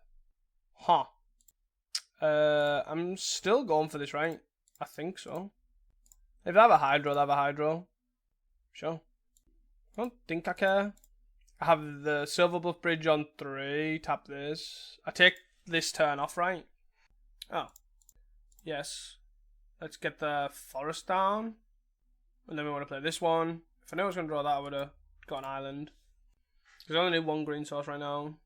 Huh. I'm still going for this, right? I think so. If they have a Hydro, they have a Hydro. Sure. I don't think I care. I have the Silver Bluff Bridge on 3. Tap this. I take this turn off, right? Oh. Yes. Let's get the Forest down. And then we want to play this one. If I knew I was going to draw that, I would have got an island. Because I only need 1 green source right now.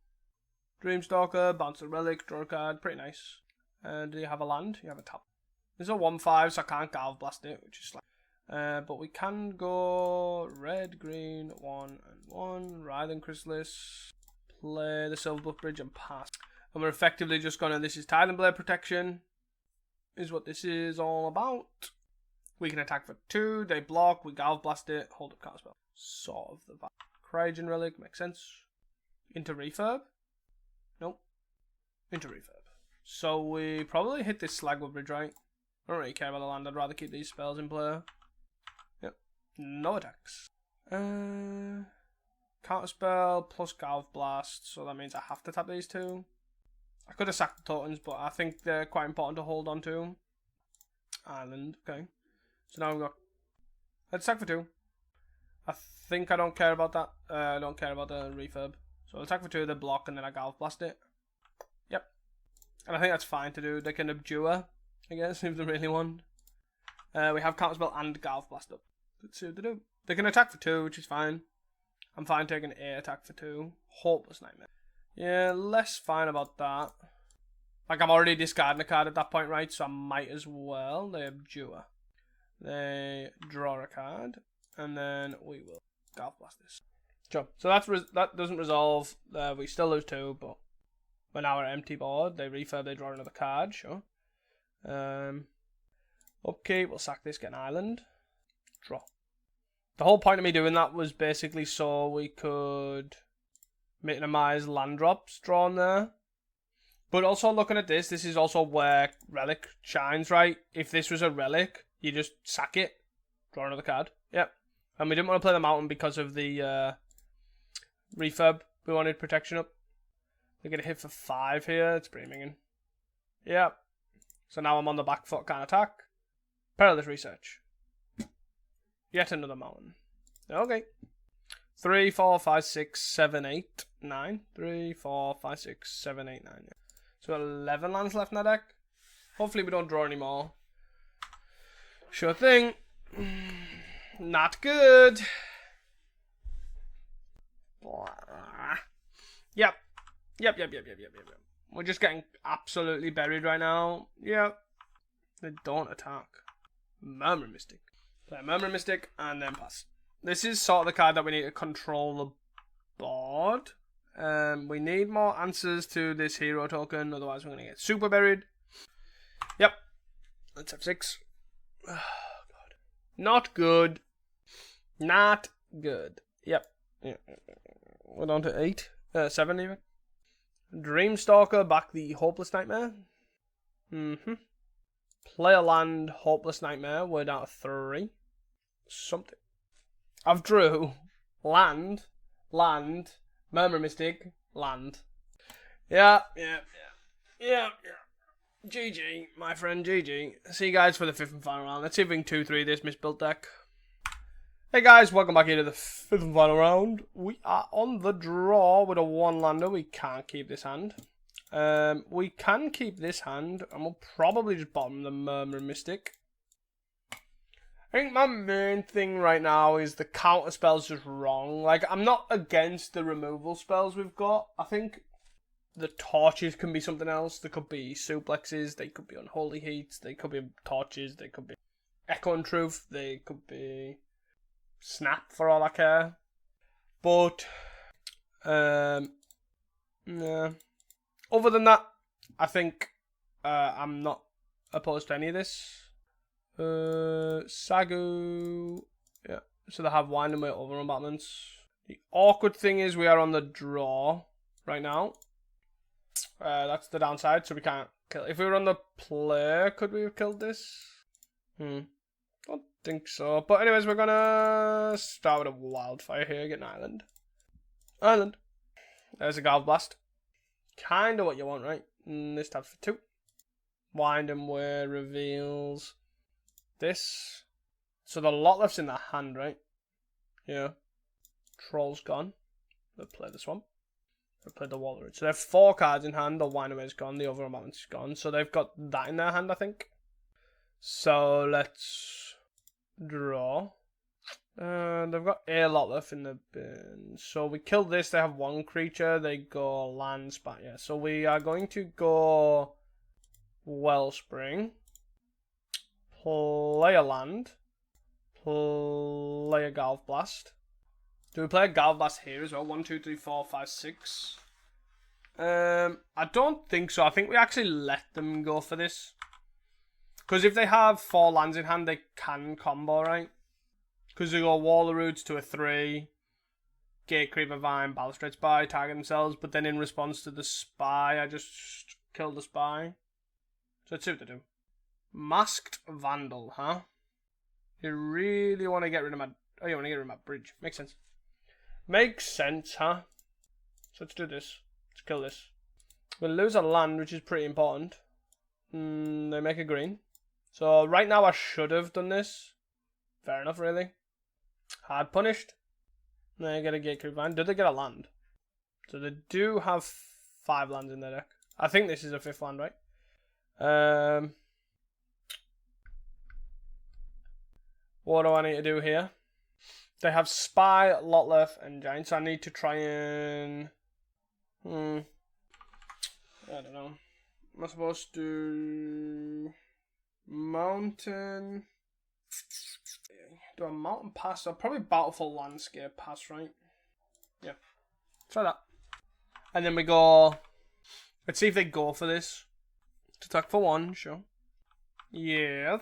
Dreamstalker, bounce a relic, draw a card. Pretty nice. Do you have a land? You have a tap. There's a 1/5, so I can't Galv Blast it, which is like. But we can go red, green, 1 and 1. Writhing Chrysalis. Play the Silverbuff Bridge and pass. And we're effectively just gonna. This is Titan Blade protection. Is what this is all about. We can attack for 2. They block. We Galv Blast it. Hold up card spell. Sort of the Cryogen relic makes sense. Into refurb. Nope. Into refurb. So we probably hit this slag with bridge, right? I don't really care about the land. I'd rather keep these spells in play. Yep. No attacks. Counter spell plus Galv Blast. So that means I have to tap these 2. I could have sacked the tokens, but I think they're quite important to hold on to. Island. Okay. So now we've got. Let's attack for 2. I think I don't care about that. I don't care about the refurb. So I'll attack for 2, they block, and then I Galv Blast it. Yep. And I think that's fine to do. They can abjure, I guess, if they really want. We have Counterspell and Galv Blast up. Let's see what they do. They can attack for 2, which is fine. I'm fine taking A attack for 2. Hopeless Nightmare. Yeah, less fine about that. Like, I'm already discarding a card at that point, right? So I might as well. They abjure. They draw a card. And then we will Galv Blast this. Sure. So that doesn't resolve. We still lose 2, but we're now at empty board. They refurb, they draw another card, sure. Okay, we'll sack this, get an island. Draw. The whole point of me doing that was basically so we could minimize land drops drawn there. But also looking at this is also where relic shines, right? If this was a relic, you just sack it, draw another card. Yep. And we didn't want to play the mountain because of the refurb. We wanted protection up. They get a hit for 5 here. It's pretty minging. Yep. So now I'm on the back foot, can't attack. Perilous Research. Yet another mountain. Okay. 3, 4, 5, 6, 7, 8, 9. 3, 4, 5, 6, 7, 8, 9. So 11 lands left in that deck. Hopefully we don't draw any more. Sure thing. Not good. Yep. We're just getting absolutely buried right now. Yep. They don't attack. Murmur Mystic. Play Murmur Mystic and then pass. This is sort of the card that we need to control the board. We need more answers to this hero token, otherwise we're going to get super buried. Yep. Let's have 6. Oh, God. Not good. Not good. Yep. Yeah. We're down to 8. 7 even. Dreamstalker, back the Hopeless Nightmare. Play a land, Hopeless Nightmare. We're down to 3. Something. I've drew land, Murmur Mystic, land. Yeah. GG, my friend, GG. See you guys for the 5th and final round. Let's see if we can 2-3 this misbuilt deck. Hey guys, welcome back here to the 5th and final round. We are on the draw with a 1-lander. We can't keep this hand. We can keep this hand, and we'll probably just bottom the Murmur Mystic. I think my main thing right now is the counter spell's just wrong. Like, I'm not against the removal spells we've got. I think the torches can be something else. There could be suplexes, they could be unholy heats, they could be torches, they could be echo and truth, they could be snap for all I care. But, yeah. Other than that, I think I'm not opposed to any of this. Sagu, yeah. So they have Wind and Wait over embattments. The awkward thing is we are on the draw right now. That's the downside, so we can't kill. If we were on the play, could we have killed this? Don't think so. But anyways, we're gonna start with a Wildfire here, get an island. Island. There's a Galv Blast. Kinda what you want, right? This tab's for 2. Wind and Wait reveals this. So the lot left's in the hand, right? Yeah. Troll's gone. They'll play the Swamp. They'll play the Water. So they have 4 cards in hand. The Wind Away's gone. The Over Embattment's gone. So they've got that in their hand, I think. So let's draw. They've got a lot left in the bin. So we kill this. They have 1 creature. They go land spot. Yeah. So we are going to go Wellspring. Play a land. Play a Galv Blast. Do we play a Galv Blast here as well? 1, 2, 3, 4, 5, 6. I don't think so. I think we actually let them go for this. Because if they have 4 lands in hand, they can combo, right? Because they go Wall of Roots to a 3. Gatecreeper Vine, Balustrade Spy, target themselves. But then in response to the Spy, I just kill the Spy. So let's see what they do. Masked Vandal, huh? You really want to get rid of my... Oh, you want to get rid of my bridge. Makes sense. Makes sense, huh? So let's do this. Let's kill this. We'll lose a land, which is pretty important. They make a green. So right now I should have done this. Fair enough, really. Hard punished. They get a Gatecreeper Vine. Did they get a land? So they do have 5 lands in their deck. I think this is a 5th land, right? What do I need to do here? They have Spy, Lotleth, and Giant, so I need to try and... I don't know. Am I supposed to... Mountain... Do a Mountain Pass? So probably Bountiful Landscape Pass, right? Yeah. Try that. And then we go... Let's see if they go for this. To attack for 1, sure. Yes.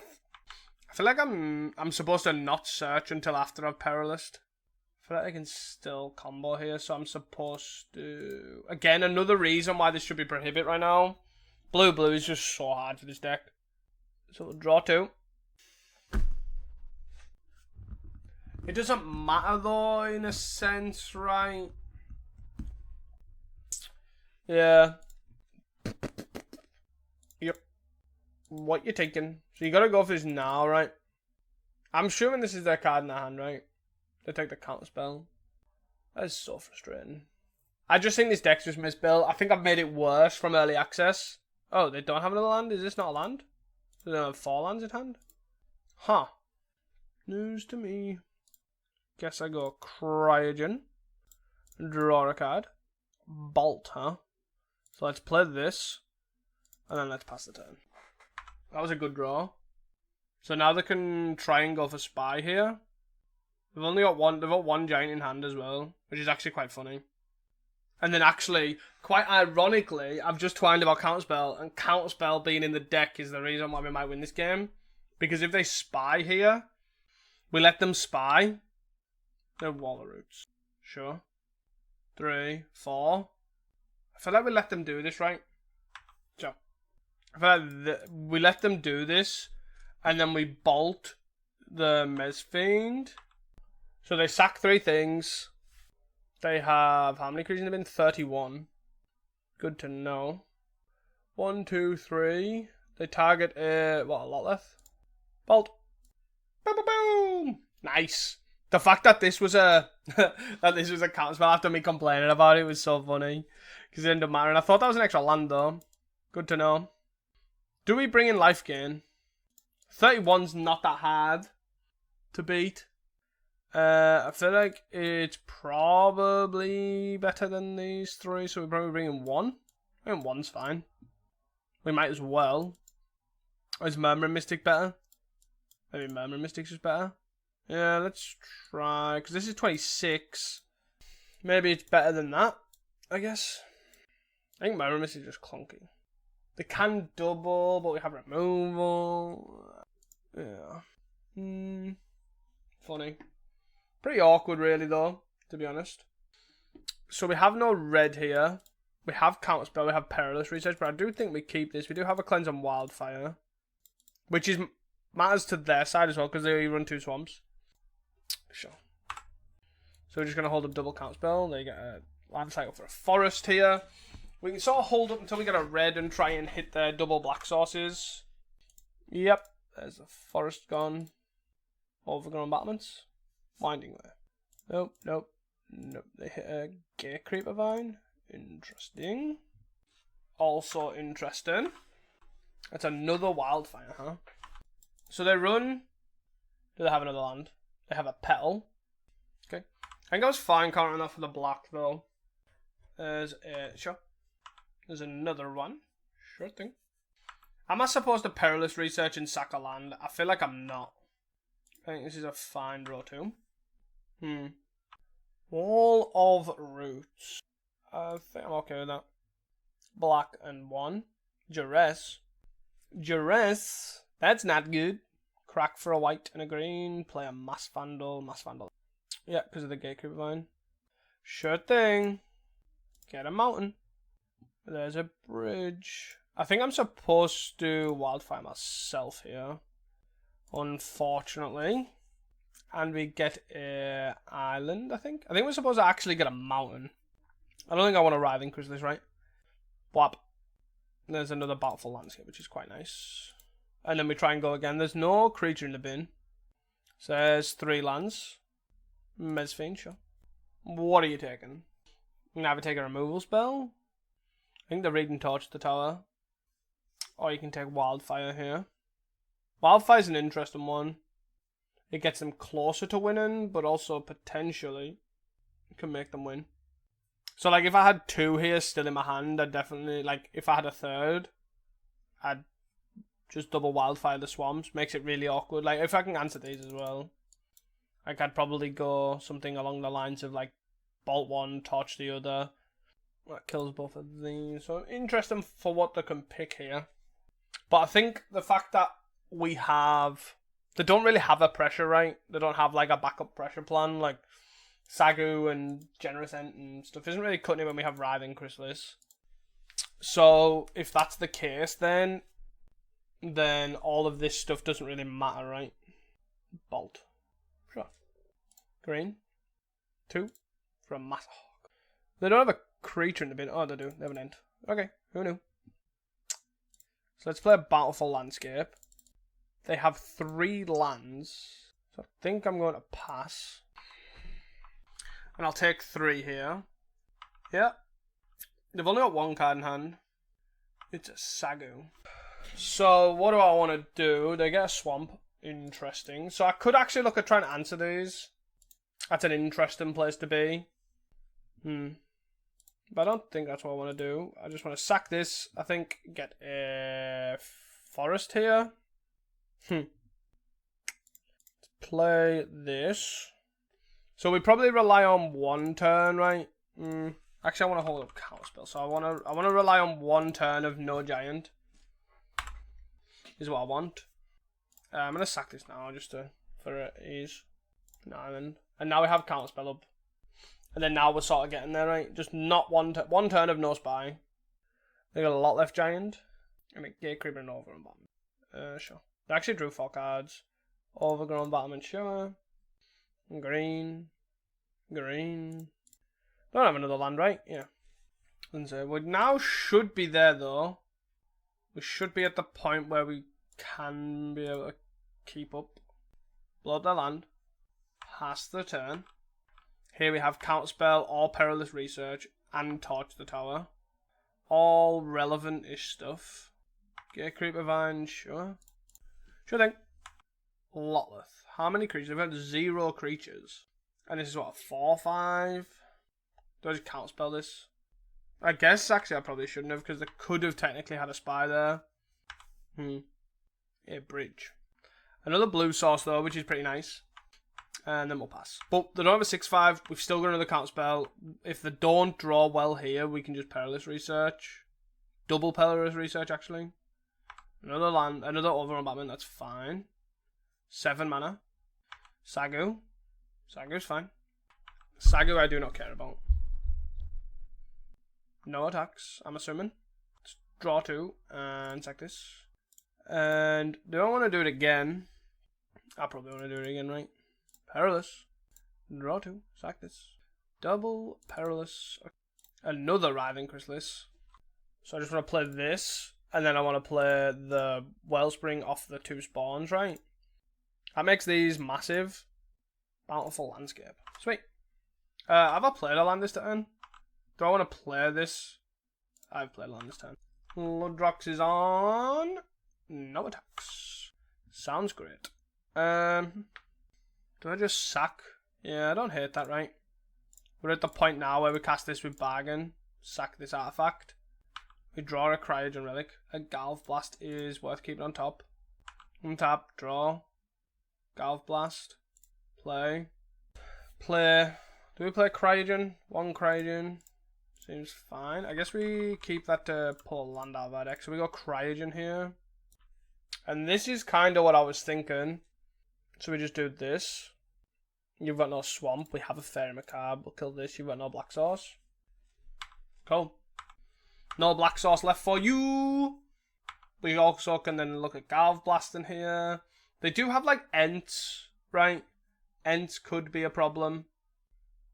I feel like I'm supposed to not search until after I've Perilist. I feel like I can still combo here, so I'm supposed to... Again, another reason why this should be prohibit right now. Blue is just so hard for this deck. So we'll draw 2. It doesn't matter though, in a sense, right? Yeah. Yep. What you taking? So you gotta go for this now, right? I'm assuming this is their card in their hand, right? They take the counter spell. That is so frustrating. I just think this deck's just misbuilt. I think I've made it worse from early access. Oh, they don't have another land? Is this not a land? Do they have 4 lands in hand? Huh. News to me. Guess I go Cryogen. Draw a card. Bolt, huh? So let's play this. And then let's pass the turn. That was a good draw. So now they can try and go for Spy here. They've only got one. They've got 1 giant in hand as well, which is actually quite funny. And then actually, quite ironically, I've just twined about Counterspell, and Counterspell being in the deck is the reason why we might win this game. Because if they Spy here, we let them Spy. They're Wall of Roots. Sure. 3, 4. I feel like we let them do this, right? So, I feel like we let them do this, and then we bolt the Mezfiend. So they sack 3 things. They have, how many creatures have been? 31. Good to know. 1, 2, 3. They target a Lotleth. Bolt. Boom, boom, boom. Nice. The fact that this was a counterspell after me complaining about it was so funny. Because it ended up mattering. I thought that was an extra land though. Good to know. Do we bring in life gain? 31's not that hard to beat. I feel like it's probably better than these 3, so we probably bring in 1. I think 1's fine. We might as well. Or is Murmuring Mystic better? Maybe Murmuring Mystic's just better. Yeah, let's try, because this is 26. Maybe it's better than that, I guess. I think Murmuring Mystic is just clunky. They can double, but we have removal. Yeah. Funny. Pretty awkward, really, though, to be honest. So we have no red here. We have Counterspell, we have Perilous Research, but I do think we keep this. We do have a Cleanse on Wildfire, which is matters to their side as well, because they run 2 swamps. Sure. So we're just going to hold up double Counterspell. They get a land cycle for a forest here. We can sort of hold up until we get a red and try and hit their double black sources. Yep. There's the forest gone. Overgrown battlements. Winding Way. Nope, nope, nope. They hit a Gatecreeper Vine. Interesting. Also interesting. That's another Wildfire, huh? So they run. Do they have another land? They have a Petal. Okay. I think I was fine countering that for the black, though. There's a... Sure. There's another one. Sure thing. Am I supposed to perilous research and sack a land? I feel like I'm not. I think this is a fine draw too. Wall of Roots. I think I'm okay with that. Black and 1. Duress. That's not good. Crack for a white and a green. Play a Mass Vandal. Yeah, because of the Gatekeeper Vine. Sure thing. Get a mountain. There's a bridge. I think I'm supposed to Wildfire myself here. Unfortunately. And we get a island, I think. I think we're supposed to actually get a mountain. I don't think I want a Writhing Chrysalis, right? Whap. There's another Bountiful Landscape, which is quite nice. And then we try and go again. There's no creature in the bin. Says 3 lands. Mesfiend, sure. What are you taking? You can either take a removal spell. I think the Reading Torch the tower. Or you can take Wildfire here. Wildfire's an interesting one. It gets them closer to winning, but also potentially can make them win. So, like, if I had 2 here still in my hand, I'd definitely, like, if I had a 3rd, I'd just double Wildfire the swamps. Makes it really awkward. Like, if I can answer these as well, like, I'd probably go something along the lines of, like, Bolt 1, Torch the other. That kills both of these. So, interesting for what they can pick here. But I think the fact that we have... They don't really have a pressure, right? They don't have, like, a backup pressure plan. Like, Sagu and Generous Ent and stuff isn't really cutting it when we have Writhing Chrysalis. So, if that's the case, then all of this stuff doesn't really matter, right? Bolt. Sure. Green. 2. For a Mass... Oh, they don't have a creature in the bin. Oh, they do. They have an Ent. Okay, who knew? So let's play a Bountiful Landscape. They have 3 lands. So I think I'm going to pass. And I'll take 3 here. Yeah. They've only got 1 card in hand. It's a Sagu. So what do I want to do? They get a swamp. Interesting. So I could actually look at trying to answer these. That's an interesting place to be. But I don't think that's what I want to do. I just want to sack this. I think get a forest here. Let's play this. So we probably rely on 1 turn, right? Actually, I want to hold up counterspell. So I want to rely on 1 turn of no giant. Is what I want. I'm gonna sack this now just for ease. And now we have counterspell up. And then now we're sort of getting there, right? Just not 1 turn of no spy. They got a lot left giant. And a Gatekeeper and Overgrown Battlement. Sure. They actually drew 4 cards. Overgrown Battlement, sure. Green. Don't have another land, right? Yeah. And so we now should be there, though. We should be at the point where we can be able to keep up. Blow up their land. Pass the turn. Here we have Counterspell, or Perilous Research, and Torch the Tower. All relevant-ish stuff. Gatekeeper Vine, sure. Sure thing. Lotleth. How many creatures? We've got 0 creatures. And this is what, 4-5? Do I just Counterspell this? I guess, actually, I probably shouldn't have, because they could have technically had a spy there. A bridge. Another blue source, though, which is pretty nice. And then we'll pass. But they don't have a 6-5. We've still got another Counterspell. If they don't draw well here, we can just Perilous Research. Double Perilous Research, actually. Another land, another Overgrown Battlement, that's fine. 7 mana. Sagu. Sagu's fine. Sagu I do not care about. No attacks, I'm assuming. Let's draw 2 and sack this. And do I want to do it again? I probably want to do it again, right? Perilous. Draw 2. Sack this. Double Perilous. Another Writhing Chrysalis. So I just want to play this. And then I want to play the Wellspring off the 2 spawns, right? That makes these massive. Bountiful Landscape. Sweet. Have I played a land this turn? Do I want to play this? I've played a land this turn. Ludrox is on. No attacks. Sounds great. Do I just sack? Yeah, I don't hate that, right? We're at the point now where we cast this with bargain. Sack this artifact. We draw a Cryogen relic. A Galv Blast is worth keeping on top. Untap, draw. Galv Blast. Play. Play. Do we play Cryogen? One Cryogen. Seems fine. I guess we keep that to pull a land out of our deck. So we got Cryogen here. And this is kind of what I was thinking. So we just do this. You've got no Swamp. We have a Fairy Macabre. We'll kill this. You've got no Black Sauce. Cool. No Black Sauce left for you. We also can then look at Galv Blast in here. They do have like Ents, right? Ents could be a problem.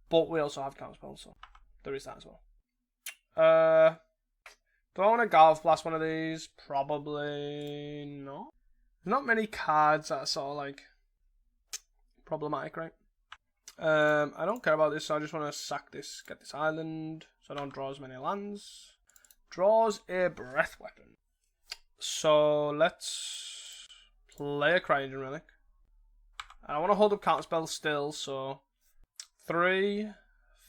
But we also have Counterspell, so there is that as well. Do I want to Galv Blast one of these? Probably not. There's not many cards that are sort of like problematic, right? I don't care about this, so I just want to sack this, get this island, so I don't draw as many lands. Draws a Breath Weapon. So let's play a Cryogen Relic. And I want to hold up Counterspell still, so 3,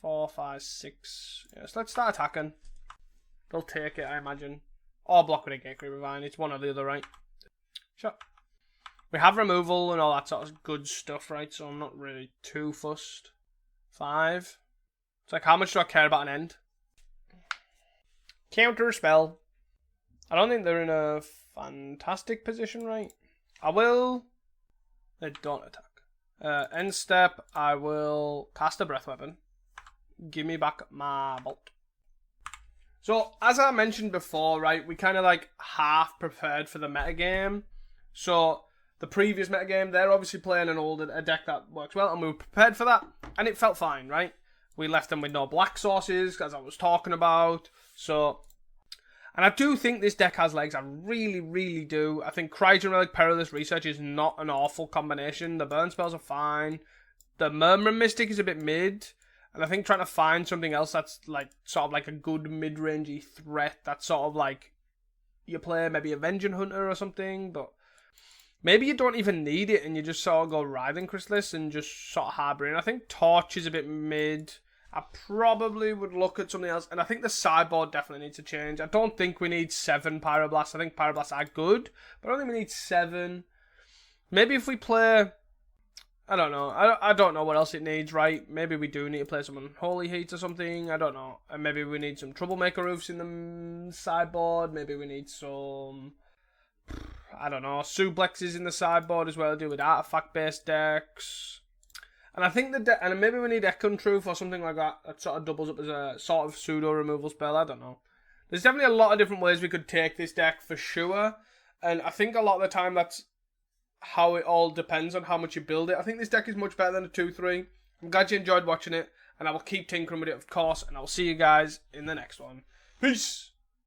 4, 5, 6. Yes, let's start attacking. They'll take it, I imagine. Or block with a Gateway Divine. It's one or the other, right? Sure. We have removal and all that sort of good stuff, right? So I'm not really too fussed. 5. It's like, how much do I care about an end? Counter spell. I don't think they're in a fantastic position, right? I will. They don't attack. End step, I will cast a Breath Weapon. Give me back my Bolt. So, as I mentioned before, right, we kind of like half prepared for the metagame. So, the previous metagame, they're obviously playing a deck that works well, and we were prepared for that, and it felt fine, right? We left them with no Black Sauces, as I was talking about, so... And I do think this deck has legs, I really, really do. I think Cryogen Relic Perilous Research is not an awful combination. The burn spells are fine. The Murmuring Mystic is a bit mid. And I think trying to find something else that's like sort of like a good mid-rangey threat, that's sort of like you play maybe Avenging Hunter or something, but maybe you don't even need it and you just sort of go Writhing Chrysalis and just sort of harbour in. I think Torch is a bit mid. I probably would look at something else, and I think the sideboard definitely needs to change. I don't think we need 7 Pyroblasts. I think Pyroblasts are good, but I don't think we need 7. Maybe if we play... I don't know. I don't know what else it needs, right? Maybe we do need to play some Unholy Heat or something. I don't know. And maybe we need some Troublemaker Roofs in the sideboard. Maybe we need some... I don't know. Suplexes in the sideboard as well. Do with artifact-based decks. And I think and maybe we need Echo Truth or something like that. That sort of doubles up as a sort of pseudo removal spell. I don't know. There's definitely a lot of different ways we could take this deck for sure. And I think a lot of the time that's how it all depends on how much you build it. I think this deck is much better than a 2-3. I'm glad you enjoyed watching it. And I will keep tinkering with it, of course. And I will see you guys in the next one. Peace!